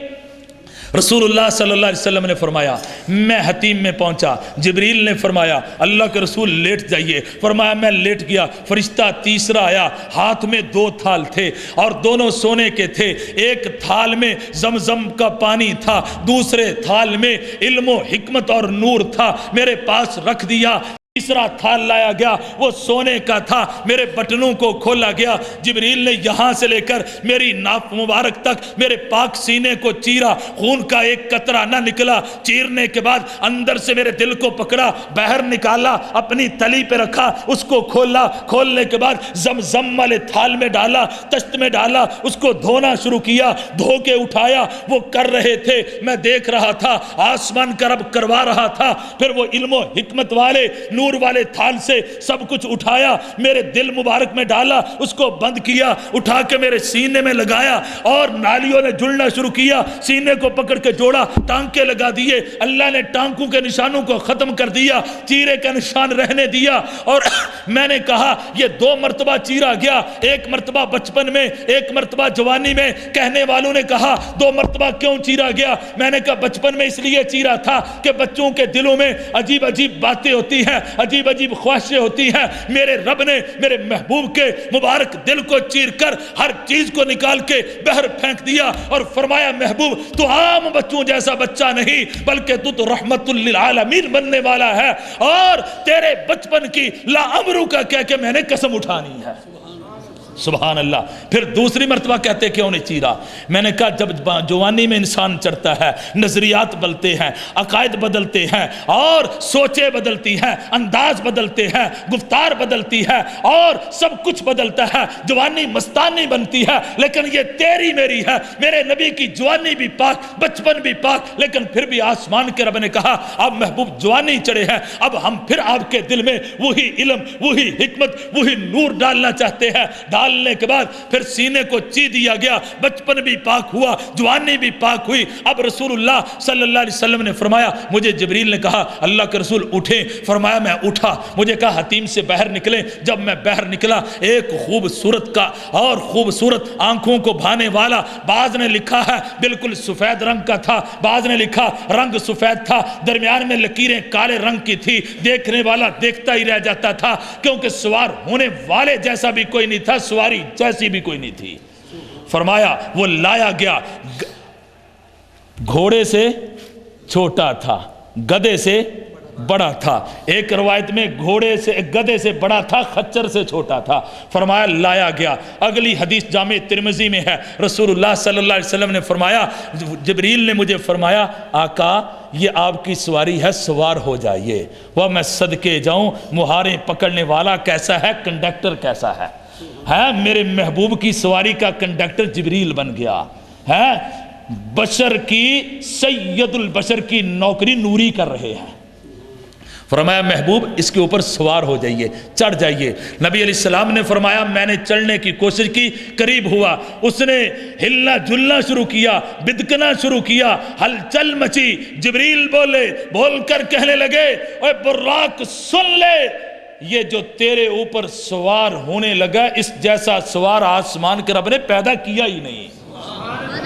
رسول اللہ صلی اللہ علیہ وسلم نے فرمایا میں حتیم میں پہنچا، جبریل نے فرمایا اللہ کے رسول لیٹ جائیے، فرمایا میں لیٹ گیا. فرشتہ تیسرا آیا، ہاتھ میں 2 تھال تھے اور دونوں سونے کے تھے. ایک تھال میں زمزم کا پانی تھا، دوسرے تھال میں علم و حکمت اور نور تھا. میرے پاس رکھ دیا. تیسرا تھال لایا گیا، وہ سونے کا تھا، میرے بٹنوں کو کھولا گیا، جبریل نے یہاں سے لے کر میری ناف مبارک تک میرے پاک سینے کو چیرا، خون کا ایک قطرہ نہ نکلا، چیرنے کے بعد اندر سے میرے دل کو پکڑا، باہر نکالا، اپنی تلی پہ رکھا، اس کو کھولا، کھولنے کے بعد زمزم والے تھال میں ڈالا، تشت میں ڈالا، اس کو دھونا شروع کیا، دھو کے اٹھایا، وہ کر رہے تھے، میں دیکھ رہا تھا، آسمان کا رب کروا رہا تھا، پھر وہ علم و حکمت والے نور والے تھال سے سب کچھ اٹھایا، میرے دل مبارک میں ڈالا، اس کو بند کیا، اٹھا کے میرے سینے میں لگایا، اور نالیوں نے جڑنا شروع کیا، سینے کو پکڑ کے جوڑا، ٹانکے لگا دیے، اللہ نے ٹانکوں کے نشانوں کو ختم کر دیا، چیرے کا نشان رہنے دیا، اور میں نے کہا یہ 2 مرتبہ چیرا گیا، ایک مرتبہ بچپن میں، ایک مرتبہ جوانی میں، کہنے والوں نے کہا 2 مرتبہ کیوں چیرا گیا؟ میں نے کہا بچپن میں اس لیے چیرا تھا کہ بچوں کے دلوں میں عجیب عجیب باتیں ہوتی ہیں، عجیب عجیب خواہشیں ہوتی ہیں، میرے رب نے میرے محبوب کے مبارک دل کو چیر کر ہر چیز کو نکال کے باہر پھینک دیا، اور فرمایا محبوب تو عام بچوں جیسا بچہ نہیں بلکہ تو رحمت للعالمین بننے والا ہے، اور تیرے بچپن کی لا امرو کا کہہ کے میں نے قسم اٹھانی ہے۔ سبحان اللہ۔ پھر دوسری مرتبہ کہتے کیوں نہیں چیرا؟ میں نے کہا جب جوانی میں انسان چڑھتا ہے، نظریات بدلتے ہیں، عقائد بدلتے ہیں، اور سوچیں بدلتی ہیں، انداز بدلتے ہیں، گفتار بدلتی ہے، اور سب کچھ بدلتا ہے، جوانی مستانی بنتی ہے، لیکن یہ تیری میری ہے۔ میرے نبی کی جوانی بھی پاک، بچپن بھی پاک، لیکن پھر بھی آسمان کے رب نے کہا اب محبوب جوانی چڑھے ہیں، اب ہم پھر آپ کے دل میں وہی علم، وہی حکمت، وہی نور ڈالنا چاہتے ہیں۔ ڈالنے کے بعد پھر سینے کو چی دیا گیا، بچپن بھی پاک ہوا، جوانی بھی پاک ہوئی۔ اب رسول اللہ صلی اللہ علیہ وسلم نے فرمایا، مجھے جبریل نے کہا اللہ کے رسول اٹھیں، فرمایا میں اٹھا، مجھے کہا حتیم سے باہر نکلیں۔ جب میں باہر نکلا، ایک خوبصورت کا اور خوبصورت آنکھوں کو بھانے والا، بعض نے لکھا ہے بالکل سفید رنگ کا تھا، بعض نے لکھا رنگ سفید تھا، درمیان میں لکیریں کالے رنگ کی تھی، دیکھنے والا دیکھتا ہی رہ جاتا تھا، کیونکہ سوار ہونے والے جیسا بھی کوئی نہیں تھا، سواری جیسی بھی کوئی نہیں تھی۔ فرمایا وہ لایا گیا، گھوڑے سے چھوٹا تھا، گدھے سے بڑا تھا، ایک روایت میں گھوڑے سے گدھے سے بڑا تھا، خچر سے چھوٹا تھا۔ فرمایا لایا گیا۔ اگلی حدیث جامع ترمذی میں ہے، رسول اللہ صلی اللہ علیہ وسلم نے فرمایا، جبریل نے مجھے فرمایا آقا یہ آپ کی سواری ہے، سوار ہو جائیے۔ وہ میں صدقے جاؤں، مہاریں پکڑنے والا کیسا ہے، کنڈکٹر کیسا ہے، میرے محبوب کی سواری کا کنڈکٹر جبریل بن گیا ہے۔ بشر کی، سید البشر کی نوکری نوری کر رہے ہیں۔ فرمایا محبوب اس کے اوپر سوار ہو جائیے، چڑھ جائیے۔ نبی علیہ السلام نے فرمایا میں نے چڑھنے کی کوشش کی، قریب ہوا، اس نے ہلنا جھلنا شروع کیا، بدکنا شروع کیا، ہلچل مچی۔ جبریل بول کر کہنے لگے اے براق سن لے، یہ جو تیرے اوپر سوار ہونے لگا اس جیسا سوار آسمان کے رب نے پیدا کیا ہی نہیں۔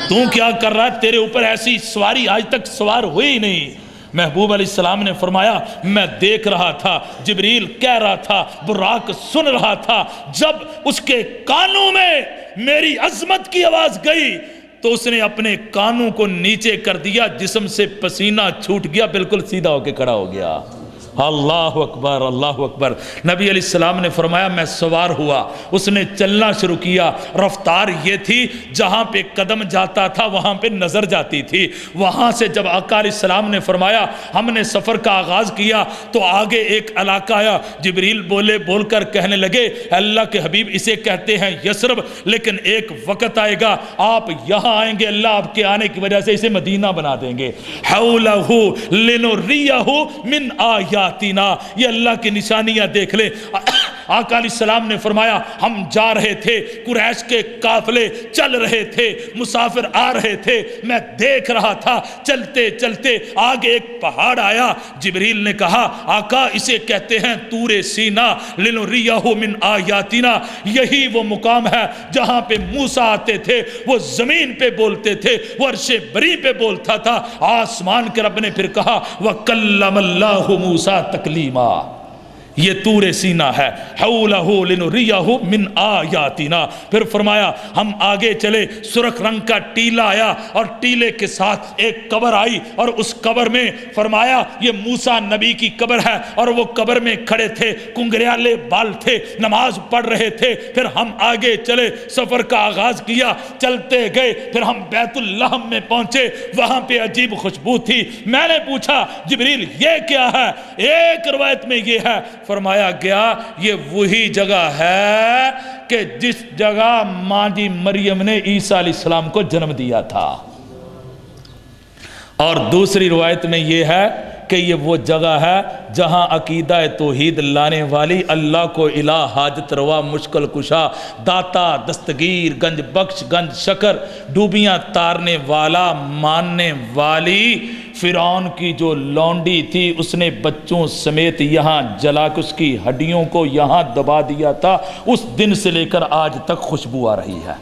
تو کیا کر رہا ہے؟ تیرے اوپر ایسی سواری آج تک سوار ہوئی ہی نہیں۔ محبوب علیہ السلام نے فرمایا میں دیکھ رہا تھا، جبریل کہہ رہا تھا، براق سن رہا تھا، جب اس کے کانوں میں میری عظمت کی آواز گئی تو اس نے اپنے کانوں کو نیچے کر دیا، جسم سے پسینہ چھوٹ گیا، بالکل سیدھا ہو کے کھڑا ہو گیا۔ اللہ اکبر، اللہ اکبر۔ نبی علیہ السلام نے فرمایا میں سوار ہوا، اس نے چلنا شروع کیا۔ رفتار یہ تھی جہاں پہ قدم جاتا تھا وہاں پہ نظر جاتی تھی۔ وہاں سے جب آقا علیہ السلام نے فرمایا ہم نے سفر کا آغاز کیا تو آگے ایک علاقہ آیا، جبریل بول کر کہنے لگے اللہ کے حبیب اسے کہتے ہیں یثرب، لیکن ایک وقت آئے گا آپ یہاں آئیں گے، اللہ آپ کے آنے کی وجہ سے اسے مدینہ بنا دیں گے۔ حولہ لنریہ من آیاتنا، یہ اللہ کی نشانیاں دیکھ لے۔ آقا علیہ السلام نے فرمایا ہم جا رہے تھے، قریش کے قافلے چل رہے تھے، مسافر آ رہے تھے، میں دیکھ رہا تھا، چلتے چلتے آگے ایک پہاڑ آیا۔ جبریل نے کہا آقا اسے کہتے ہیں طور سینا، لنریہ من آیاتنا، یہی وہ مقام ہے جہاں پہ موسیٰ آتے تھے، وہ زمین پہ بولتے تھے، وہ عرش بری پہ بولتا تھا۔ آسمان کے رب نے پھر کہا وَكَلَّمَ اللَّهُ مُوسَىٰ تَكْلِيمًا، یہ طور سینا ہے، حولہ لنریہ من آیاتنا۔ پھر فرمایا ہم آگے چلے، سرخ رنگ کا ٹیلا آیا اور ٹیلے کے ساتھ ایک قبر آئی، اور اس قبر میں فرمایا یہ موسیٰ نبی کی قبر ہے، اور وہ قبر میں کھڑے تھے، کنگریالے بال تھے، نماز پڑھ رہے تھے۔ پھر ہم آگے چلے، سفر کا آغاز کیا، چلتے گئے، پھر ہم بیت اللحم میں پہنچے، وہاں پہ عجیب خوشبو تھی۔ میں نے پوچھا جبریل یہ کیا ہے؟ ایک روایت میں یہ ہے، فرمایا گیا یہ وہی جگہ ہے کہ جس جگہ ماں جی مریم نے عیسیٰ علیہ السلام کو جنم دیا تھا۔ اور دوسری روایت میں یہ ہے کہ یہ وہ جگہ ہے جہاں عقیدہ توحید لانے والی، اللہ کو الہ، حاجت روا، مشکل کشا، داتا، دستگیر، گنج بخش، گنج شکر، ڈوبیاں تارنے والا، ماننے والی فرعون کی جو لونڈی تھی، اس نے بچوں سمیت یہاں جلا کے اس کی ہڈیوں کو یہاں دبا دیا تھا، اس دن سے لے کر آج تک خوشبو آ رہی ہے۔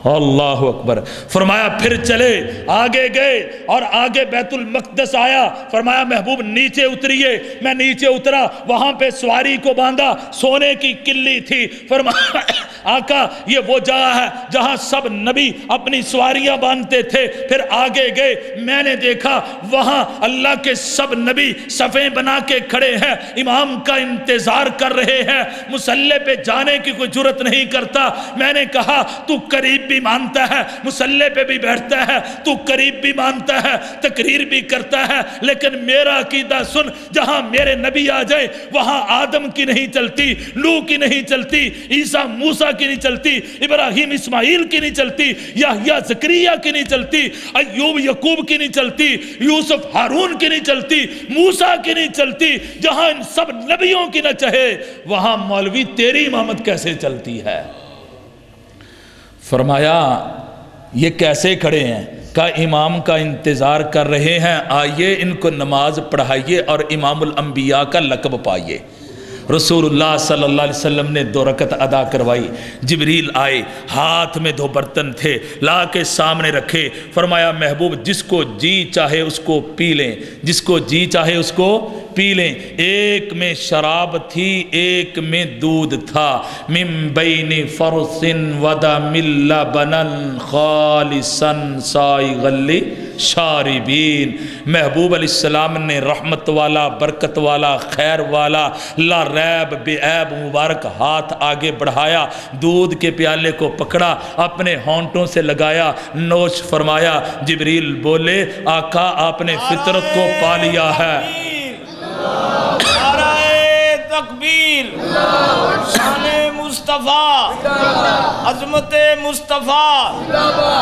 اللہ اکبر۔ فرمایا پھر چلے، آگے گئے، اور آگے بیت المقدس آیا، فرمایا محبوب نیچے اتریے۔ میں نیچے اترا، وہاں پہ سواری کو باندھا، سونے کی کلی تھی۔ فرمایا آقا یہ وہ جگہ ہے جہاں سب نبی اپنی سواریاں باندھتے تھے۔ پھر آگے گئے، میں نے دیکھا وہاں اللہ کے سب نبی صفیں بنا کے کھڑے ہیں، امام کا انتظار کر رہے ہیں، مصلی پہ جانے کی کوئی جرت نہیں کرتا۔ میں نے کہا تو قریب بھی مانتا ہے، مصلی پہ بھی بیٹھتا ہے، تو قریب بھی مانتا ہے، تقریر بھی کرتا ہے، لیکن میرا عقیدہ سن، جہاں میرے نبی آ جائے وہاں آدم کی نہیں چلتی، نوح کی نہیں چلتی، عیسیٰ موسیٰ کی نہیں چلتی، ابراہیم اسماعیل کی نہیں چلتی، یحییٰ زکریا کی نہیں چلتی، ایوب یعقوب کی نہیں چلتی، یوسف ہارون کی نہیں چلتی، موسیٰ کی نہیں چلتی۔ جہاں ان سب نبیوں کی نہ چاہے وہاں مولوی تیری امامت کیسے چلتی ہے؟ فرمایا یہ کیسے کھڑے ہیں؟ کہا امام کا انتظار کر رہے ہیں، آئیے ان کو نماز پڑھائیے اور امام الانبیاء کا لقب پائیے۔ رسول اللہ صلی اللہ علیہ وسلم نے 2 رکعت ادا کروائی، جبریل آئے، ہاتھ میں 2 برتن تھے، لا کے سامنے رکھے، فرمایا محبوب جس کو جی چاہے اس کو پی لیں، جس کو جی چاہے اس کو پی لیں۔ ایک میں شراب تھی، ایک میں دودھ تھا، من بین فرث ودم لبنا خالصا سائغا للشاربین۔ محبوب علیہ السلام نے رحمت والا، برکت والا، خیر والا، لا ریب بے عیب مبارک ہاتھ آگے بڑھایا، دودھ کے پیالے کو پکڑا، اپنے ہونٹوں سے لگایا، نوش فرمایا۔ جبریل بولے آقا آپ نے فطرت کو پا لیا ہے۔ نعرہ تکبیر، شان مصطفیٰ، عظمت مصطفیٰ،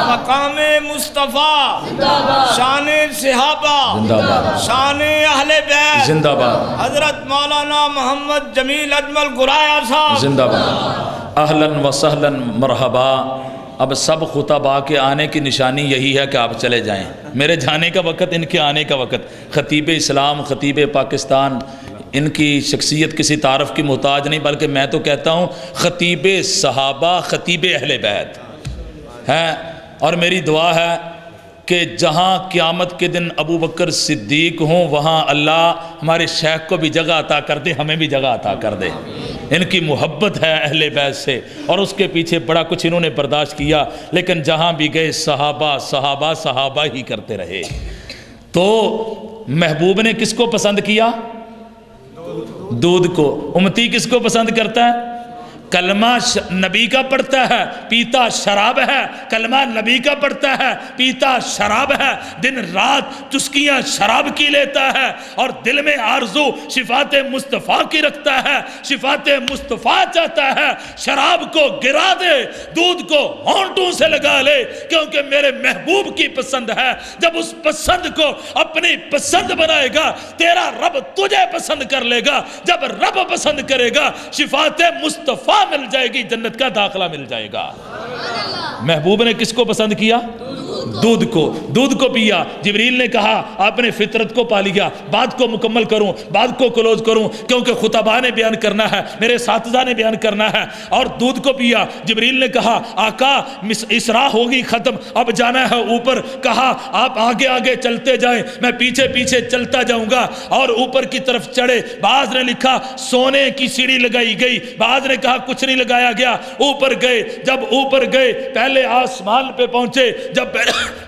مقام مصطفیٰ، شان صحابہ، شان اہل بیت، زندہ باد، حضرت مولانا محمد جمیل اجمل گرایا صاحب، زندہ باد، اہلاً و سہلاً مرحبا۔ اب سب خطباء کے آنے کی نشانی یہی ہے کہ آپ چلے جائیں، میرے جانے کا وقت، ان کے آنے کا وقت۔ خطیب اسلام، خطیب پاکستان، ان کی شخصیت کسی تعارف کی محتاج نہیں، بلکہ میں تو کہتا ہوں خطیب صحابہ، خطیب اہل بیت ہیں۔ اور میری دعا ہے کہ جہاں قیامت کے دن ابو بکر صدیق ہوں وہاں اللہ ہمارے شیخ کو بھی جگہ عطا کر دے، ہمیں بھی جگہ عطا کر دے۔ ان کی محبت ہے اہل بیت سے، اور اس کے پیچھے بڑا کچھ انہوں نے برداشت کیا، لیکن جہاں بھی گئے صحابہ صحابہ صحابہ ہی کرتے رہے۔ تو محبوب نے کس کو پسند کیا؟ دودھ کو۔ امتی کس کو پسند کرتا ہے؟ کلمہ نبی کا پڑھتا ہے، پیتا شراب ہے، کلمہ نبی کا پڑھتا ہے، پیتا شراب ہے، دن رات چسکیاں شراب کی لیتا ہے، اور دل میں آرزو شفاعت مصطفیٰ کی رکھتا ہے، شفاعت مصطفیٰ چاہتا ہے، شراب کو گرا دے، دودھ کو ہونٹوں سے لگا لے، کیونکہ میرے محبوب کی پسند ہے۔ جب اس پسند کو اپنی پسند بنائے گا تیرا رب تجھے پسند کر لے گا، جب رب پسند کرے گا شفاعت مصطفیٰ مل جائے گی، جنت کا داخلہ مل جائے گا۔ محبوب نے کس کو پسند کیا؟ دودھ کو پیا۔ جبریل نے کہا آپ نے فطرت کو پا لیا، بات کو مکمل کروں، بات کو کلوز کروں، کیونکہ خطبہ نے بیان کرنا ہے، میرے اساتذہ نے بیان کرنا ہے، اور دودھ کو پیا۔ جبریل نے کہا آقا اسراء ہوگی ختم، اب جانا ہے اوپر۔ کہا آپ آگے آگے چلتے جائیں، میں پیچھے پیچھے چلتا جاؤں گا، اور اوپر کی طرف چڑھے۔ بعض نے لکھا سونے کی سیڑھی لگائی گئی، بعض نے کہا کچھ نہیں لگایا گیا۔ اوپر گئے، جب اوپر گئے پہلے آسمان پہ پہنچے، جب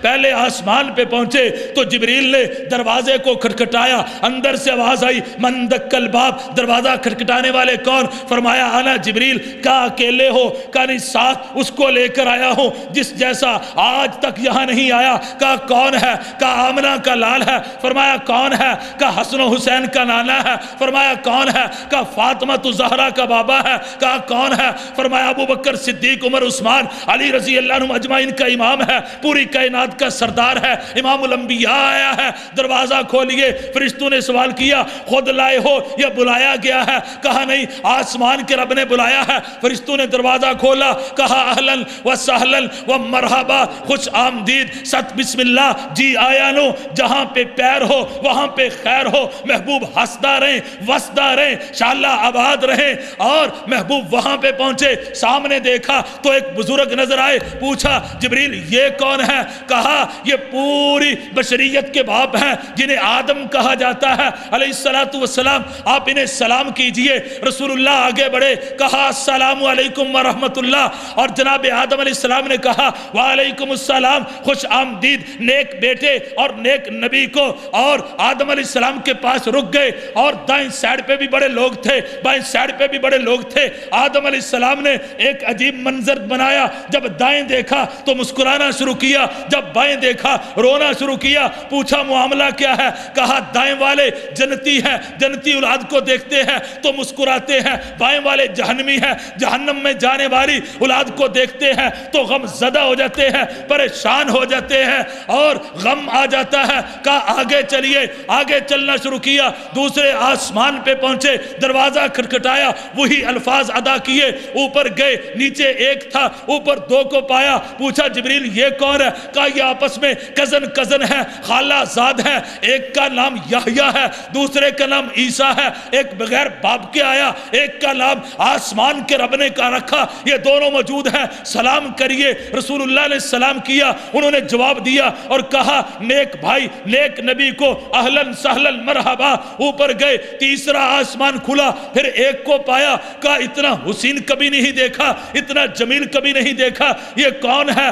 پہلے آسمان پہ پہنچے تو جبریل نے دروازے کو کھٹکھٹایا، اندر سے آواز آئی من دق الباب، دروازہ کھٹکھٹانے والے کون؟ فرمایا انا جبریل۔ کہا اکیلے ہو؟ کہا نہیں، ساتھ اس کو لے کر آیا ہوں جس جیسا آج تک یہاں نہیں آیا۔ کہا کون ہے؟ کہا آمنہ کا لال ہے۔ فرمایا کون ہے؟ کہا حسن و حسین کا نانا ہے۔ فرمایا کون ہے؟ کہا فاطمہ زہرا کا بابا ہے۔ کہا کون ہے؟ فرمایا ابو بکر صدیق عمر عثمان علی رضی اللہ عنہ اجمعین کا امام ہے، پوری کائنات کا سردار ہے، امام الانبیاء آیا ہے۔ دروازہ کھولیے۔ فرشتوں نے سوال کیا خود لائے ہو یا بلایا گیا ہے؟ کہا نہیں، آسمان کے رب نے بلایا ہے۔ فرشتوں نے دروازہ کھولا، کہا اہلن و سہلن و مرحبا، خوش آمدید، ست بسم اللہ، جی آیا نو، جہاں پہ پیر ہو وہاں پہ خیر ہو، محبوب ہنسدا رہیں، وسدا رہیں، انشاءاللہ آباد رہیں۔ اور محبوب وہاں پہ پہنچے، سامنے دیکھا تو ایک بزرگ نظر آئے، پوچھا جبریل یہ کون ہے؟ کہا یہ پوری بشریت کے باپ ہیں جنہیں آدم کہا جاتا ہے علیہ السلام، آپ انہیں سلام کیجئے۔ رسول اللہ آگے بڑھے، کہا السلام علیکم ورحمت اللہ، اور جناب آدم علیہ السلام نے کہا وعلیکم السلام، خوش آمدید نیک بیٹے اور نیک نبی کو۔ اور آدم علیہ السلام کے پاس رک گئے، اور دائیں سائڈ پہ بھی بڑے لوگ تھے، بائیں سائڈ پہ بھی بڑے لوگ تھے۔ آدم علیہ السلام نے ایک عجیب منظر بنایا، جب دائیں دیکھا تو مسکرانا شروع کیا، جب بائیں دیکھا رونا شروع کیا۔ پوچھا معاملہ کیا ہے؟ کہا دائیں والے جنتی ہیں، جنتی اولاد کو دیکھتے ہیں تو مسکراتے ہیں، بائیں والے جہنمی ہیں، جہنم میں جانے والی اولاد کو دیکھتے ہیں تو غم زدہ ہو جاتے ہیں، پریشان ہو جاتے ہیں اور غم آ جاتا ہے۔ کہا آگے چلیے، آگے چلنا شروع کیا، دوسرے آسمان پہ پہنچے، دروازہ کھٹکھٹایا، وہی الفاظ ادا کیے، اوپر گئے، نیچے ایک تھا، اوپر دو کو پایا۔ پوچھا جبریل یہ کون ہے؟ کہا یہ آپس میں کزن ہے، خالہ زاد ہے، ایک کا نام یحییٰ ہے، دوسرے کا نام عیسیٰ ہے، ایک بغیر باپ کے آیا، ایک کا نام آسمان کے رب نے کا رکھا، یہ دونوں موجود ہیں، سلام کریے۔ رسول اللہ نے سلام کیا، انہوں نے جواب دیا اور کہا نیک بھائی نیک نبی کو اہلن سہلن مرحبا۔ اوپر گئے، تیسرا آسمان کھلا، پھر ایک کو پایا، کہا اتنا حسین کبھی نہیں دیکھا، اتنا جمیل کبھی نہیں دیکھا، یہ کون ہے؟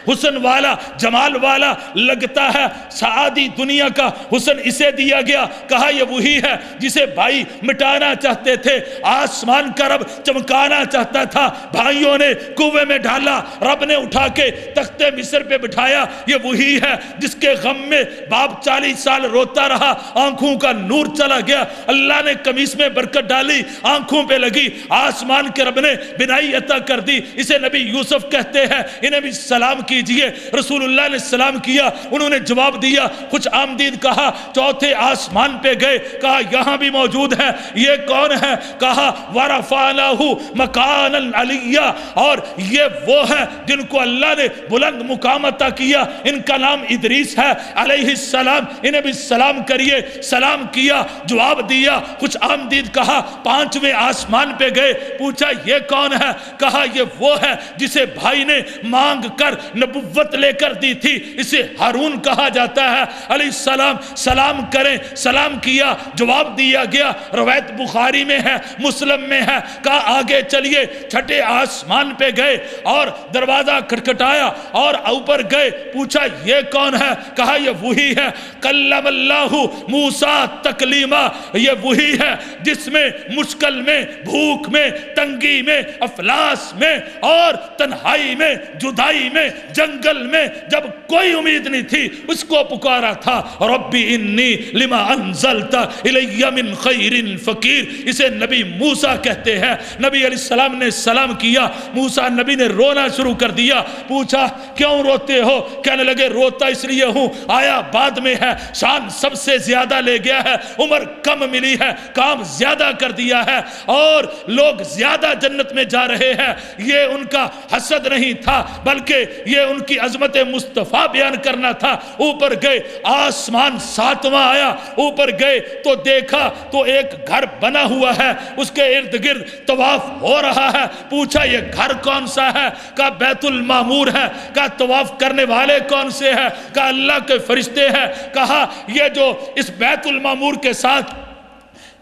حسن والا، جمال والا لگتا ہے، سعادی دنیا کا حسن اسے دیا گیا۔ کہا یہ وہی ہے جسے بھائی مٹانا چاہتے تھے، آسمان کا رب چمکانا چاہتا تھا، بھائیوں نے کنویں میں ڈالا، رب نے اٹھا کے تخت مصر پہ بٹھایا۔ یہ وہی ہے جس کے غم میں باپ 40 سال روتا رہا، آنکھوں کا نور چلا گیا، اللہ نے قمیص میں برکت ڈالی، آنکھوں پہ لگی، آسمان کے رب نے بینائی عطا کر دی۔ اسے نبی یوسف کہتے ہیں، انہیں بھی سلام کیجئے۔ رسول اللہ نے سلام کیا، انہوں نے جواب دیا، خوش آمدید کہا۔ چوتھے آسمان پہ گئے، کہا یہاں بھی موجود ہے، یہ کون ہے؟ کہا وَرَفَعْنَاهُ مَكَانًا عَلِيًّا، اور یہ وہ ہیں جن کو اللہ نے بلند مقام عطا کیا، ان کا نام ادریس ہے علیہ السلام، انہیں بھی سلام کریے۔ سلام کیا، جواب دیا، خوش آمدید کہا۔ پانچویں آسمان پہ گئے، پوچھا یہ کون ہے؟ کہا یہ وہ ہے جسے بھائی نے مانگ کر نبوت لے کر دی تھی، اسے ہارون کہا جاتا ہے علیہ السلام۔ سلام کریں، سلام کیا، جواب دیا گیا، روایت بخاری میں ہے، مسلم میں ہے۔ کہا آگے چلیے، چھٹے آسمان پہ گئے اور دروازہ کھٹکھٹایا اور اوپر گئے، پوچھا یہ کون ہے؟ کہا یہ وہی ہے، کلم اللہ موسیٰ تکلیما، یہ وہی ہے جس میں مشکل میں، بھوک میں، تنگی میں، افلاس میں اور تنہائی میں، جدائی میں، جنگل میں، جب کوئی امید نہیں تھی، اس کو پکارا تھا، ربی انی لما انزلت الی من خیر فقیر۔ اسے نبی موسیٰ کہتے ہیں۔ نبی علیہ السلام نے سلام کیا، موسیٰ نبی نے رونا شروع کر دیا۔ پوچھا کیوں روتے ہو؟ کہنے لگے روتا اس لیے ہوں، آیا بعد میں ہے، شان سب سے زیادہ لے گیا ہے، عمر کم ملی ہے، کام زیادہ کر دیا ہے اور لوگ زیادہ جنت میں جا رہے ہیں۔ یہ ان کا حسد نہیں تھا، بلکہ یہ ان کی عظمت مصطفیٰ بیان کرنا تھا، اوپر گئے، آسمان 7واں آیا، اوپر گئے تو دیکھا تو ایک گھر بنا ہوا ہے، اس کے ارد گرد طواف ہو رہا ہے۔ پوچھا یہ گھر کون سا ہے؟ کہا بیت المعمور ہے۔ کہا طواف کرنے والے کون سے ہیں؟ کہا اللہ کے فرشتے ہیں۔ کہا یہ جو اس بیت المعمور کے ساتھ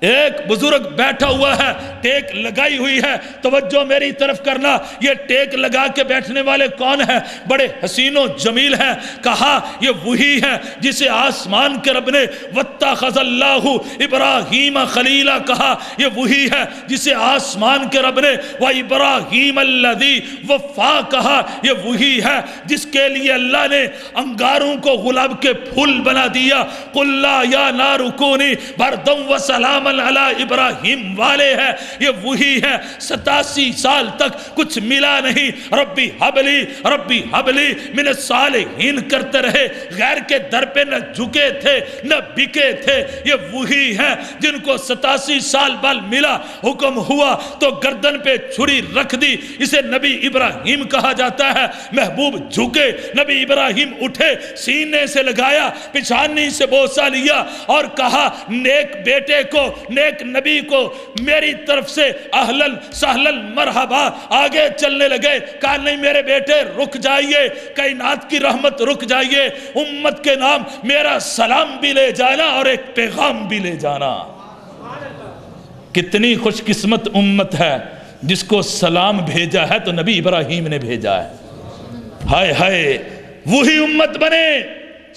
ایک بزرگ بیٹھا ہوا ہے، ٹیک لگائی ہوئی ہے، توجہ میری طرف کرنا، یہ ٹیک لگا کے بیٹھنے والے کون ہیں؟ بڑے حسین و جمیل ہیں۔ کہا یہ وہی ہے جسے آسمان کے رب نے وَاتَّخَذَ اللَّهُ إِبْرَاهِيمَ خَلِيلًا کہا، یہ وہی ہے جسے آسمان کے رب نے وَإِبْرَاهِيمَ الَّذِي وَفَّا کہا، یہ وہی ہے جس کے لیے اللہ نے انگاروں کو گلاب کے پھول بنا دیا۔ قُلْ لَا يَا نَارُ كُونِي بَرْدًا وَسَلَامًا علی ابراہیم والے ہے، یہ وہی ہے 87 سال تک کچھ ملا نہیں، ربی حبلی من الصالحین کرتے رہے، غیر کے در پہ نہ جھکے تھے نہ بکے تھے۔ یہ وہی ہے جن کو 87 سال بعد ملا، حکم ہوا تو گردن پہ چھری رکھ دی، اسے نبی ابراہیم کہا جاتا ہے۔ محبوب جھکے، نبی ابراہیم اٹھے، سینے سے لگایا، پچھانی سے بوسہ لیا اور کہا نیک بیٹے کو، نیک نبی کو میری طرف سے اہلن سہلن مرحبا۔ آگے چلنے لگے، کہا نہیں میرے بیٹے رک جائیے، کائنات کی رحمت رک جائیے، امت کے نام میرا سلام بھی لے جانا اور ایک پیغام بھی لے جانا۔ کتنی خوش قسمت امت ہے جس کو سلام بھیجا ہے تو نبی ابراہیم نے بھیجا ہے۔ ہائے ہائے، وہی امت بنے،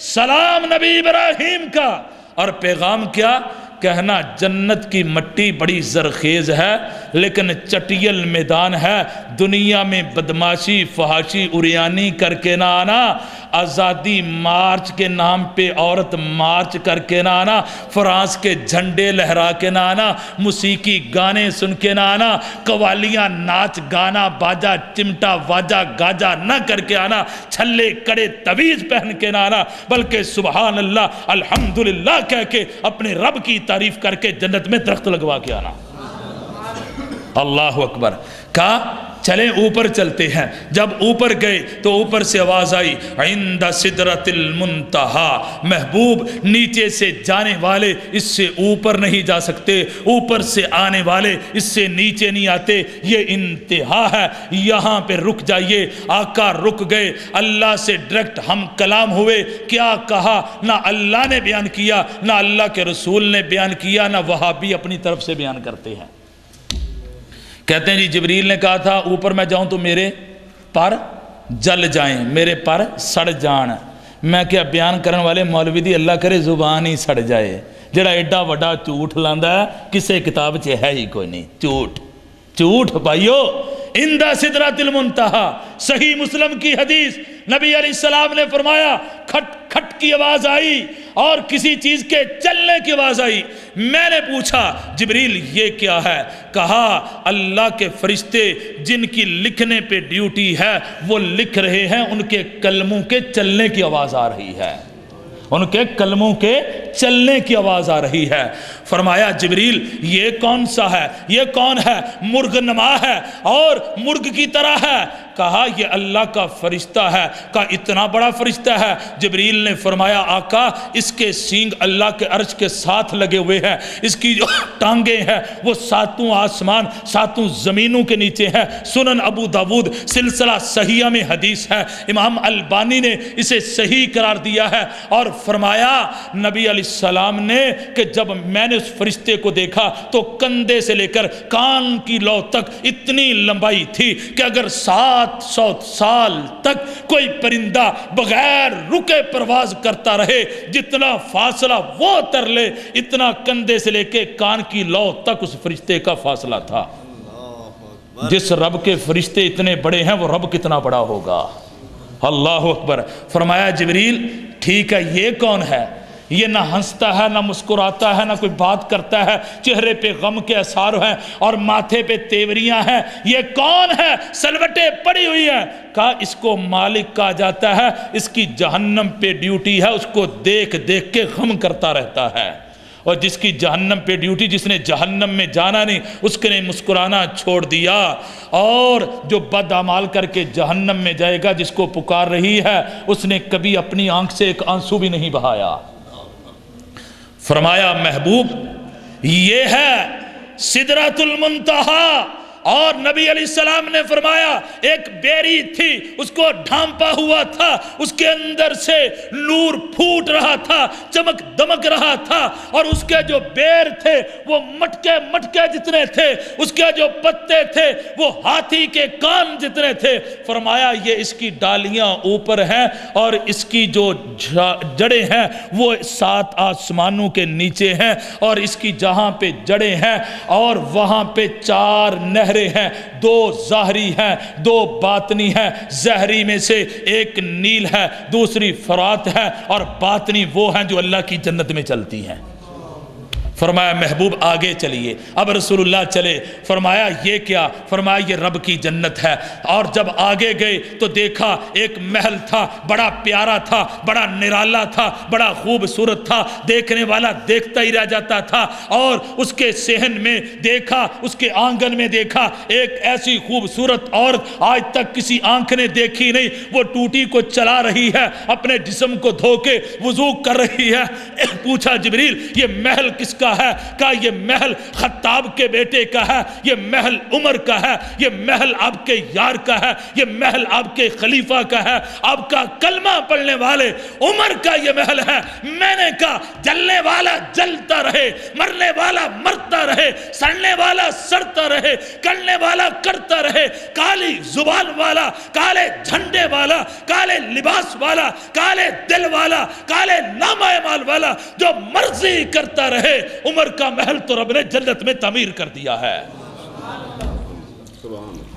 سلام نبی ابراہیم کا، اور پیغام کیا؟ کہنا جنت کی مٹی بڑی زرخیز ہے لیکن چٹیل میدان ہے، دنیا میں بدماشی فحاشی اریانی کر کے نہ آنا، آزادی مارچ کے نام پہ عورت مارچ کر کے نہ آنا، فرانس کے جھنڈے لہرا کے نہ آنا، موسیقی گانے سن کے نہ آنا، قوالیاں ناچ گانا باجا چمٹا واجا گاجا نہ کر کے آنا، چھلے کڑے تویز پہن کے نہ آنا، بلکہ سبحان اللہ الحمدللہ کہہ کے اپنے رب کی تعریف کر کے جنت میں درخت لگوا کے آنا۔ اللہ اکبر۔ کہا چلیں اوپر چلتے ہیں۔ جب اوپر گئے تو اوپر سے آواز آئی عند سدرۃ المنتہا، محبوب نیچے سے جانے والے اس سے اوپر نہیں جا سکتے، اوپر سے آنے والے اس سے نیچے نہیں آتے، یہ انتہا ہے، یہاں پہ رک جائیے۔ آقا رک گئے، اللہ سے ڈائریکٹ ہم کلام ہوئے۔ کیا کہا؟ نہ اللہ نے بیان کیا، نہ اللہ کے رسول نے بیان کیا، نہ وہابی اپنی طرف سے بیان کرتے ہیں۔ کہتے ہیں جی جبریل نے کہا تھا اوپر میں جاؤں تو میرے پر جل جائیں، میرے پر سڑ جان۔ میں کیا بیان کرن والے مولوی دی اللہ کرے زبان ہی سڑ جائے، جڑا ایڈا وڈا جھوٹ لاندا ہے کسے کتاب چ ہے ہی کوئی نہیں، جھوٹ بھائیو۔ عند سدرۃ المنتہا، صحیح مسلم کی حدیث، نبی علیہ السلام نے فرمایا کھٹ کھٹ کی آواز آئی اور کسی چیز کے چلنے کی آواز آئی۔ میں نے پوچھا جبریل یہ کیا ہے؟ کہا اللہ کے فرشتے جن کی لکھنے پہ ڈیوٹی ہے وہ لکھ رہے ہیں، ان کے کلموں کے چلنے کی آواز آ رہی ہے، ان کے کلموں کے چلنے کی آواز آ رہی ہے۔ فرمایا جبریل یہ کون سا ہے؟ یہ کون ہے؟ مرغ نما ہے اور مرغ کی طرح ہے۔ کہا یہ اللہ کا فرشتہ ہے۔ کہا اتنا بڑا فرشتہ ہے؟ جبریل نے فرمایا آقا اس کے سینگ اللہ کے عرش کے ساتھ لگے ہوئے ہیں، اس کی جو ٹانگیں ہیں وہ ساتوں آسمان ساتوں زمینوں کے نیچے ہیں۔ سنن ابو داود سلسلہ صحیحہ میں حدیث ہے، امام البانی نے اسے صحیح قرار دیا ہے۔ اور فرمایا نبی علیہ السلام نے کہ جب میں نے اس فرشتے کو دیکھا تو کندھے سے لے کر کان کی لو تک اتنی لمبائی تھی کہ اگر 700 سال تک کوئی پرندہ بغیر رکے پرواز کرتا رہے، جتنا فاصلہ وہ تر لے اتنا کندھے سے لے کے کان کی لو تک اس فرشتے کا فاصلہ تھا۔ جس رب کے فرشتے اتنے بڑے ہیں وہ رب کتنا بڑا ہوگا۔ اللہ اکبر۔ فرمایا جبریل ٹھیک ہے یہ کون ہے؟ یہ نہ ہنستا ہے نہ مسکراتا ہے نہ کوئی بات کرتا ہے، چہرے پہ غم کے اثار ہیں اور ماتھے پہ تیوریاں ہیں، یہ کون ہے؟ سلوٹیں پڑی ہوئی ہیں۔ کہا اس کو مالک کہا جاتا ہے، اس کی جہنم پہ ڈیوٹی ہے، اس کو دیکھ دیکھ کے غم کرتا رہتا ہے۔ اور جس کی جہنم پہ ڈیوٹی، جس نے جہنم میں جانا نہیں، اس نے مسکرانا چھوڑ دیا، اور جو بد اعمال کر کے جہنم میں جائے گا، جس کو پکار رہی ہے، اس نے کبھی اپنی آنکھ سے ایک آنسو بھی نہیں بہایا۔ فرمایا محبوب یہ ہے سدرۃ المنتہا، اور نبی علیہ السلام نے فرمایا ایک بیری تھی، اس کو ڈھانپا ہوا تھا، اس کے اندر سے نور پھوٹ رہا تھا، چمک دمک رہا تھا، اور اس کے جو بیر تھے وہ مٹکے مٹکے جتنے تھے، اس کے جو پتے تھے وہ ہاتھی کے کان جتنے تھے۔ فرمایا یہ اس کی ڈالیاں اوپر ہیں اور اس کی جو جڑیں ہیں وہ 7 آسمانوں کے نیچے ہیں، اور اس کی جہاں پہ جڑیں ہیں اور وہاں پہ 4 نہریں ہیں، 2 ظاہری ہیں 2 باطنی ہیں۔ ظاہری میں سے ایک نیل ہے، دوسری فرات ہے، اور باطنی وہ ہیں جو اللہ کی جنت میں چلتی ہیں۔ فرمایا محبوب آگے چلیے۔ اب رسول اللہ چلے، فرمایا یہ کیا؟ فرمایا یہ رب کی جنت ہے۔ اور جب آگے گئے تو دیکھا ایک محل تھا، بڑا پیارا تھا، بڑا نرالا تھا، بڑا خوبصورت تھا، دیکھنے والا دیکھتا ہی رہ جاتا تھا۔ اور اس کے صحن میں دیکھا، اس کے آنگن میں دیکھا ایک ایسی خوبصورت عورت آج تک کسی آنکھ نے دیکھی نہیں، وہ ٹوٹی کو چلا رہی ہے، اپنے جسم کو دھو کے وضو کر رہی ہے۔ پوچھا جبریل یہ محل کس کا ہے؟ کہا یہ محل خطاب کے بیٹے کا ہے، یہ محل عمر کا ہے، یہ محل آپ کے یار کا ہے، یہ محل آپ کے خلیفہ کا ہے، آپ کا کلمہ پڑھنے والے عمر کا یہ محل ہے۔ میں نے کہا جلنے والا جلتا رہے، مرنے والا مرتا رہے، سڑنے والا سڑتا رہے، کرنے والا کرتا رہے، کالی زبان والا، کالے جھنڈے والا، کالے لباس والا، کالے دل والا، کالے نامہ اعمال والا، جو مرضی کرتا رہے۔ عمر کا محل تو رب نے جنت میں تعمیر کر دیا ہے،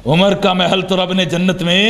عمر کا محل تو رب نے جنت میں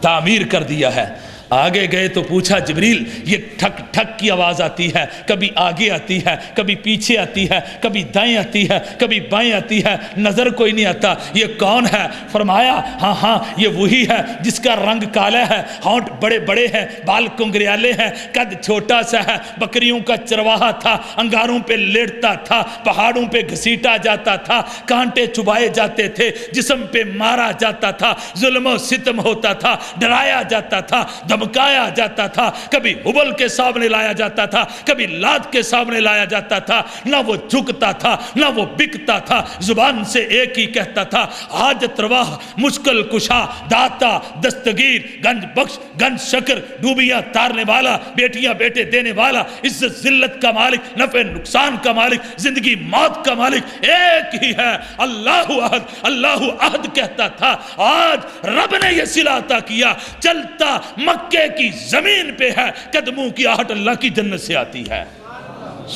تعمیر کر دیا ہے۔ آگے گئے تو پوچھا جبریل یہ ٹھک ٹھک کی آواز آتی ہے، کبھی آگے آتی ہے، کبھی پیچھے آتی ہے، کبھی دائیں آتی ہے، کبھی بائیں آتی ہے، نظر کوئی نہیں آتا، یہ کون ہے؟ فرمایا ہاں یہ وہی ہے جس کا رنگ کالا ہے، ہونٹ بڑے بڑے ہیں، بال کنگریالے ہیں، قد چھوٹا سا ہے، بکریوں کا چرواہا تھا، انگاروں پہ لیٹتا تھا، پہاڑوں پہ گھسیٹا جاتا تھا، کانٹے چبائے جاتے تھے، جسم پہ مارا جاتا تھا، ظلم و ستم ہوتا تھا، ڈرایا جاتا تھا، دھمکایا جاتا تھا، کبھی حبل کے سامنے لایا جاتا تھا، کبھی لات کے سامنے لایا جاتا تھا، نہ وہ جھکتا تھا نہ وہ بکتا تھا، زبان سے ایک ہی کہتا تھا حاجت روا، مشکل کشا، داتا، دستگیر، گنج بخش، گنج شکر، ڈوبیاں تارنے والا، بیٹیاں بیٹے دینے والا، عزت ذلت کا مالک، نفع نقصان کا مالک، زندگی موت کا مالک ایک ہی ہے، اللہ احد، اللہ احد کہتا تھا۔ آج رب نے یہ صلہ عطا کیا، چلتا مکہ کی زمین پہ ہے، قدموں کی آہٹ اللہ کی جنت سے آتی ہے۔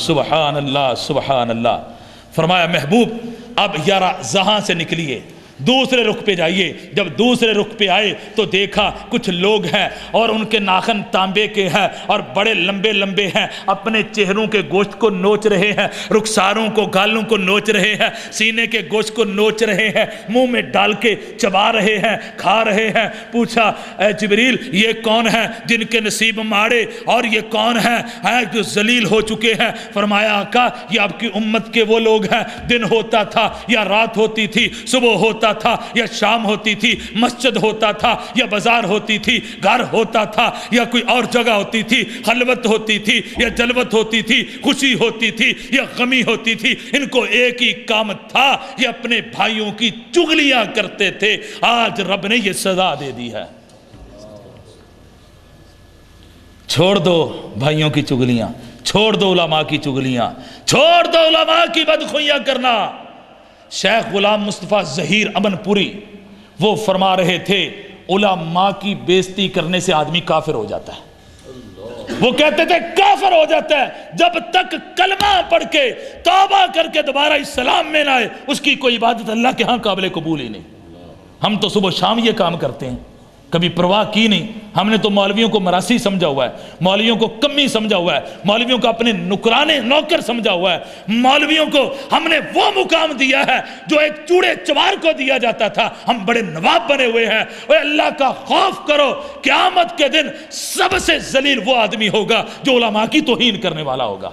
سبحان اللہ سبحان اللہ۔ فرمایا محبوب اب یارا زہاں سے نکلیے، دوسرے رخ پہ جائیے۔ جب دوسرے رخ پہ آئے تو دیکھا کچھ لوگ ہیں اور ان کے ناخن تانبے کے ہیں اور بڑے لمبے لمبے ہیں، اپنے چہروں کے گوشت کو نوچ رہے ہیں، رخساروں کو گالوں کو نوچ رہے ہیں، سینے کے گوشت کو نوچ رہے ہیں، منہ میں ڈال کے چبا رہے ہیں، کھا رہے ہیں۔ پوچھا اے جبریل یہ کون ہیں جن کے نصیب ماڑے، اور یہ کون ہیں جو ذلیل ہو چکے ہیں؟ فرمایا آقا یہ آپ کی امت کے وہ لوگ ہیں، دن ہوتا تھا یا رات ہوتی تھی، صبح ہوتا تھا یا شام ہوتی تھی، مسجد ہوتا تھا یا بازار ہوتی تھی، گھر ہوتا تھا یا کوئی اور جگہ ہوتی تھی، خلوت ہوتی تھی یا جلوت ہوتی تھی، خوشی ہوتی تھی یا غمی ہوتی تھی، ان کو ایک ہی کام تھا، یہ اپنے بھائیوں کی چغلیاں کرتے تھے۔ آج رب نے یہ سزا دے دی ہے، چھوڑ دو بھائیوں کی چغلیاں، چھوڑ دو علماء کی چغلیاں، چھوڑ دو علماء کی بدخویاں کرنا۔ شیخ غلام مصطفیٰ ظہیر امن پوری وہ فرما رہے تھے علماء کی بےزتی کرنے سے آدمی کافر ہو جاتا ہے۔ وہ کہتے تھے کافر ہو جاتا ہے جب تک کلمہ پڑھ کے توبہ کر کے دوبارہ اسلام میں نہ آئے، اس کی کوئی عبادت اللہ کے ہاں قابل قبول ہی نہیں۔ ہم تو صبح شام یہ کام کرتے ہیں، کبھی پرواہ کی نہیں۔ ہم نے تو مولویوں کو مراسی سمجھا ہوا ہے، مولویوں کو کمی سمجھا ہوا ہے، مولویوں کو اپنے نکرانے نوکر سمجھا ہوا ہے، مولویوں کو ہم نے وہ مقام دیا ہے جو ایک چوڑے چمار کو دیا جاتا تھا۔ ہم بڑے نواب بنے ہوئے ہیں۔ اے اللہ کا خوف کرو، قیامت کے دن سب سے ذلیل وہ آدمی ہوگا جو علماء کی توہین کرنے والا ہوگا۔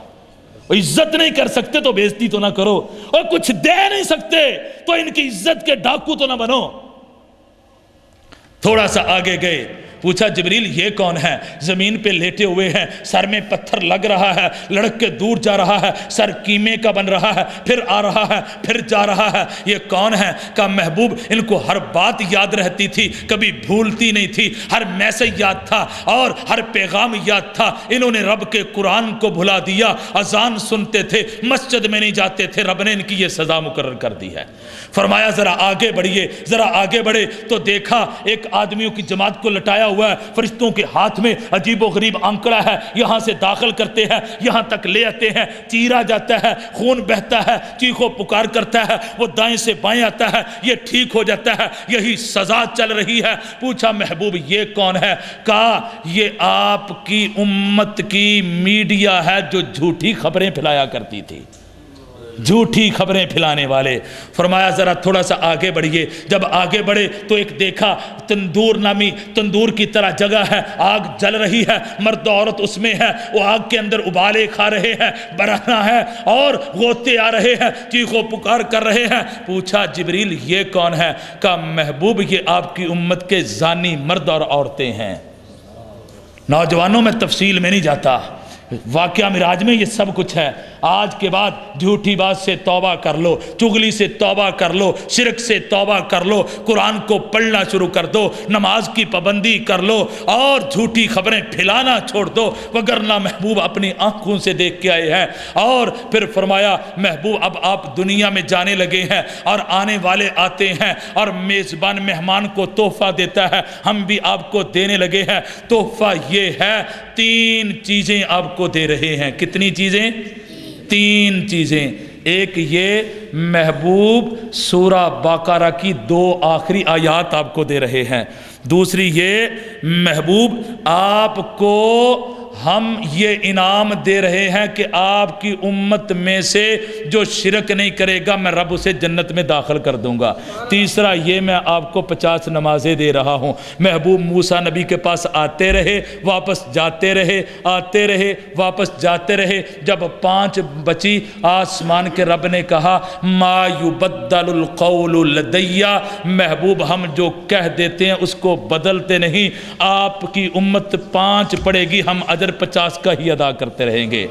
عزت نہیں کر سکتے تو بے عزتی تو نہ کرو، اور کچھ دے نہیں سکتے تو ان کی عزت کے ڈاکو تو نہ بنو۔ تھوڑا سا آگے گئے، پوچھا جبریل یہ کون ہے؟ زمین پہ لیٹے ہوئے ہیں، سر میں پتھر لگ رہا ہے، لڑک کے دور جا رہا ہے، سر کیمے کا بن رہا ہے، پھر آ رہا ہے، پھر جا رہا ہے، یہ کون ہے؟ کہا محبوب ان کو ہر بات یاد رہتی تھی، کبھی بھولتی نہیں تھی، ہر میسج یاد تھا اور ہر پیغام یاد تھا، انہوں نے رب کے قرآن کو بھلا دیا، اذان سنتے تھے، مسجد میں نہیں جاتے تھے، رب نے ان کی یہ سزا مقرر کر دی ہے۔ فرمایا ذرا آگے بڑھیے، ذرا آگے بڑھے تو دیکھا ایک آدمیوں کی جماعت کو لٹایا ہوا ہے، فرشتوں کے ہاتھ میں عجیب و غریب آنکڑا ہے، یہاں سے داخل کرتے ہیں، یہاں تک لے آتے ہیں، چیرا جاتا ہے، خون بہتا ہے، چیخ و پکار کرتا ہے، وہ دائیں سے بائیں آتا ہے، یہ ٹھیک ہو جاتا ہے، یہی سزا چل رہی ہے۔ پوچھا محبوب یہ کون ہے؟ کہا یہ آپ کی امت کی میڈیا ہے جو جھوٹی خبریں پھیلایا کرتی تھی، جھوٹی خبریں پھیلانے والے۔ فرمایا ذرا تھوڑا سا آگے بڑھیے، جب آگے بڑھے تو ایک دیکھا تندور نامی، تندور کی طرح جگہ ہے، آگ جل رہی ہے، مرد عورت اس میں ہے، وہ آگ کے اندر ابالے کھا رہے ہیں، برہنہ ہے اور غوطے آ رہے ہیں، چیخ و پکار کر رہے ہیں۔ پوچھا جبریل یہ کون ہے؟ کہا محبوب یہ آپ کی امت کے زانی مرد اور عورتیں ہیں۔ نوجوانوں میں تفصیل میں نہیں جاتا، واقعہ معراج میں یہ سب کچھ ہے۔ آج کے بعد جھوٹی بات سے توبہ کر لو، چغلی سے توبہ کر لو، شرک سے توبہ کر لو، قرآن کو پڑھنا شروع کر دو، نماز کی پابندی کر لو اور جھوٹی خبریں پھیلانا چھوڑ دو، وگرنہ محبوب اپنی آنکھوں سے دیکھ کے آئے ہیں۔ اور پھر فرمایا محبوب اب آپ دنیا میں جانے لگے ہیں اور آنے والے آتے ہیں اور میزبان مہمان کو تحفہ دیتا ہے، ہم بھی آپ کو دینے لگے ہیں۔ تحفہ یہ ہے 3 چیزیں آپ کو دے رہے ہیں۔ کتنی چیزیں؟ 3 چیزیں۔ ایک یہ محبوب سورہ بقرہ کی 2 آخری آیات آپ کو دے رہے ہیں۔ دوسری یہ محبوب آپ کو ہم یہ انعام دے رہے ہیں کہ آپ کی امت میں سے جو شرک نہیں کرے گا میں رب اسے جنت میں داخل کر دوں گا۔ تیسرا یہ میں آپ کو 50 نمازیں دے رہا ہوں۔ محبوب موسیٰ نبی کے پاس آتے رہے، واپس جاتے رہے، آتے رہے، واپس جاتے رہے۔ جب 5 بچی، آسمان کے رب نے کہا ما یبدل القول لدی، محبوب ہم جو کہہ دیتے ہیں اس کو بدلتے نہیں، آپ کی امت 5 پڑے گی، ہم اجر 50 کا ہی ادا کرتے رہیں گے۔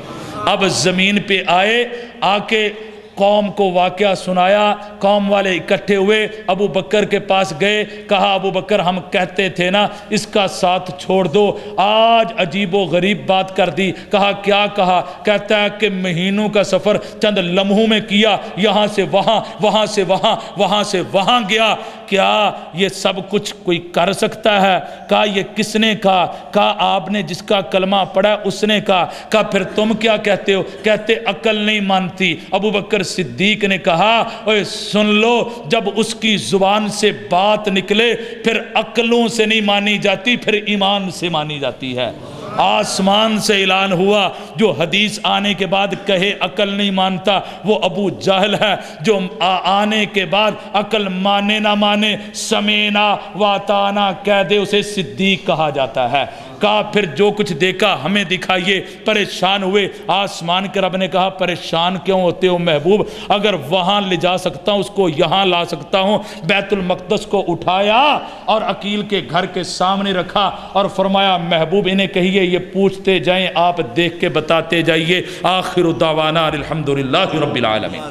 اب زمین پہ آئے، آ کے قوم کو واقعہ سنایا، قوم والے اکٹھے ہوئے، ابو بکر کے پاس گئے، کہا ابو بکر ہم کہتے تھے نا اس کا ساتھ چھوڑ دو، آج عجیب و غریب بات کر دی۔ کہا کیا کہا؟ کہتا ہے کہ مہینوں کا سفر چند لمحوں میں کیا، یہاں سے وہاں، وہاں سے وہاں، وہاں سے وہاں گیا، کیا یہ سب کچھ کوئی کر سکتا ہے؟ کہا یہ کس نے کہا؟ کہا آپ نے جس کا کلمہ پڑھا اس نے کہا۔ کہا پھر تم کیا کہتے ہو؟ کہتے عقل نہیں مانتی۔ ابو بکر صدیق نے کہا اوے سن لو، جب اس کی زبان سے بات نکلے پھر عقلوں سے نہیں مانی جاتی، پھر ایمان سے مانی جاتی ہے۔ آسمان سے اعلان ہوا جو حدیث آنے کے بعد کہے عقل نہیں مانتا وہ ابو جہل ہے، جو آنے کے بعد عقل مانے نہ مانے، سمینا واتانا کہہ دے اسے صدیق کہا جاتا ہے۔ کہا پھر جو کچھ دیکھا ہمیں دکھائیے۔ پریشان ہوئے، آسمان کے رب نے کہا پریشان کیوں ہوتے ہو محبوب، اگر وہاں لے جا سکتا ہوں اس کو یہاں لا سکتا ہوں۔ بیت المقدس کو اٹھایا اور عقیل کے گھر کے سامنے رکھا اور فرمایا محبوب انہیں کہیے یہ پوچھتے جائیں، آپ دیکھ کے بتاتے جائیے۔ آخر دعوانا الحمدللہ رب العالمین۔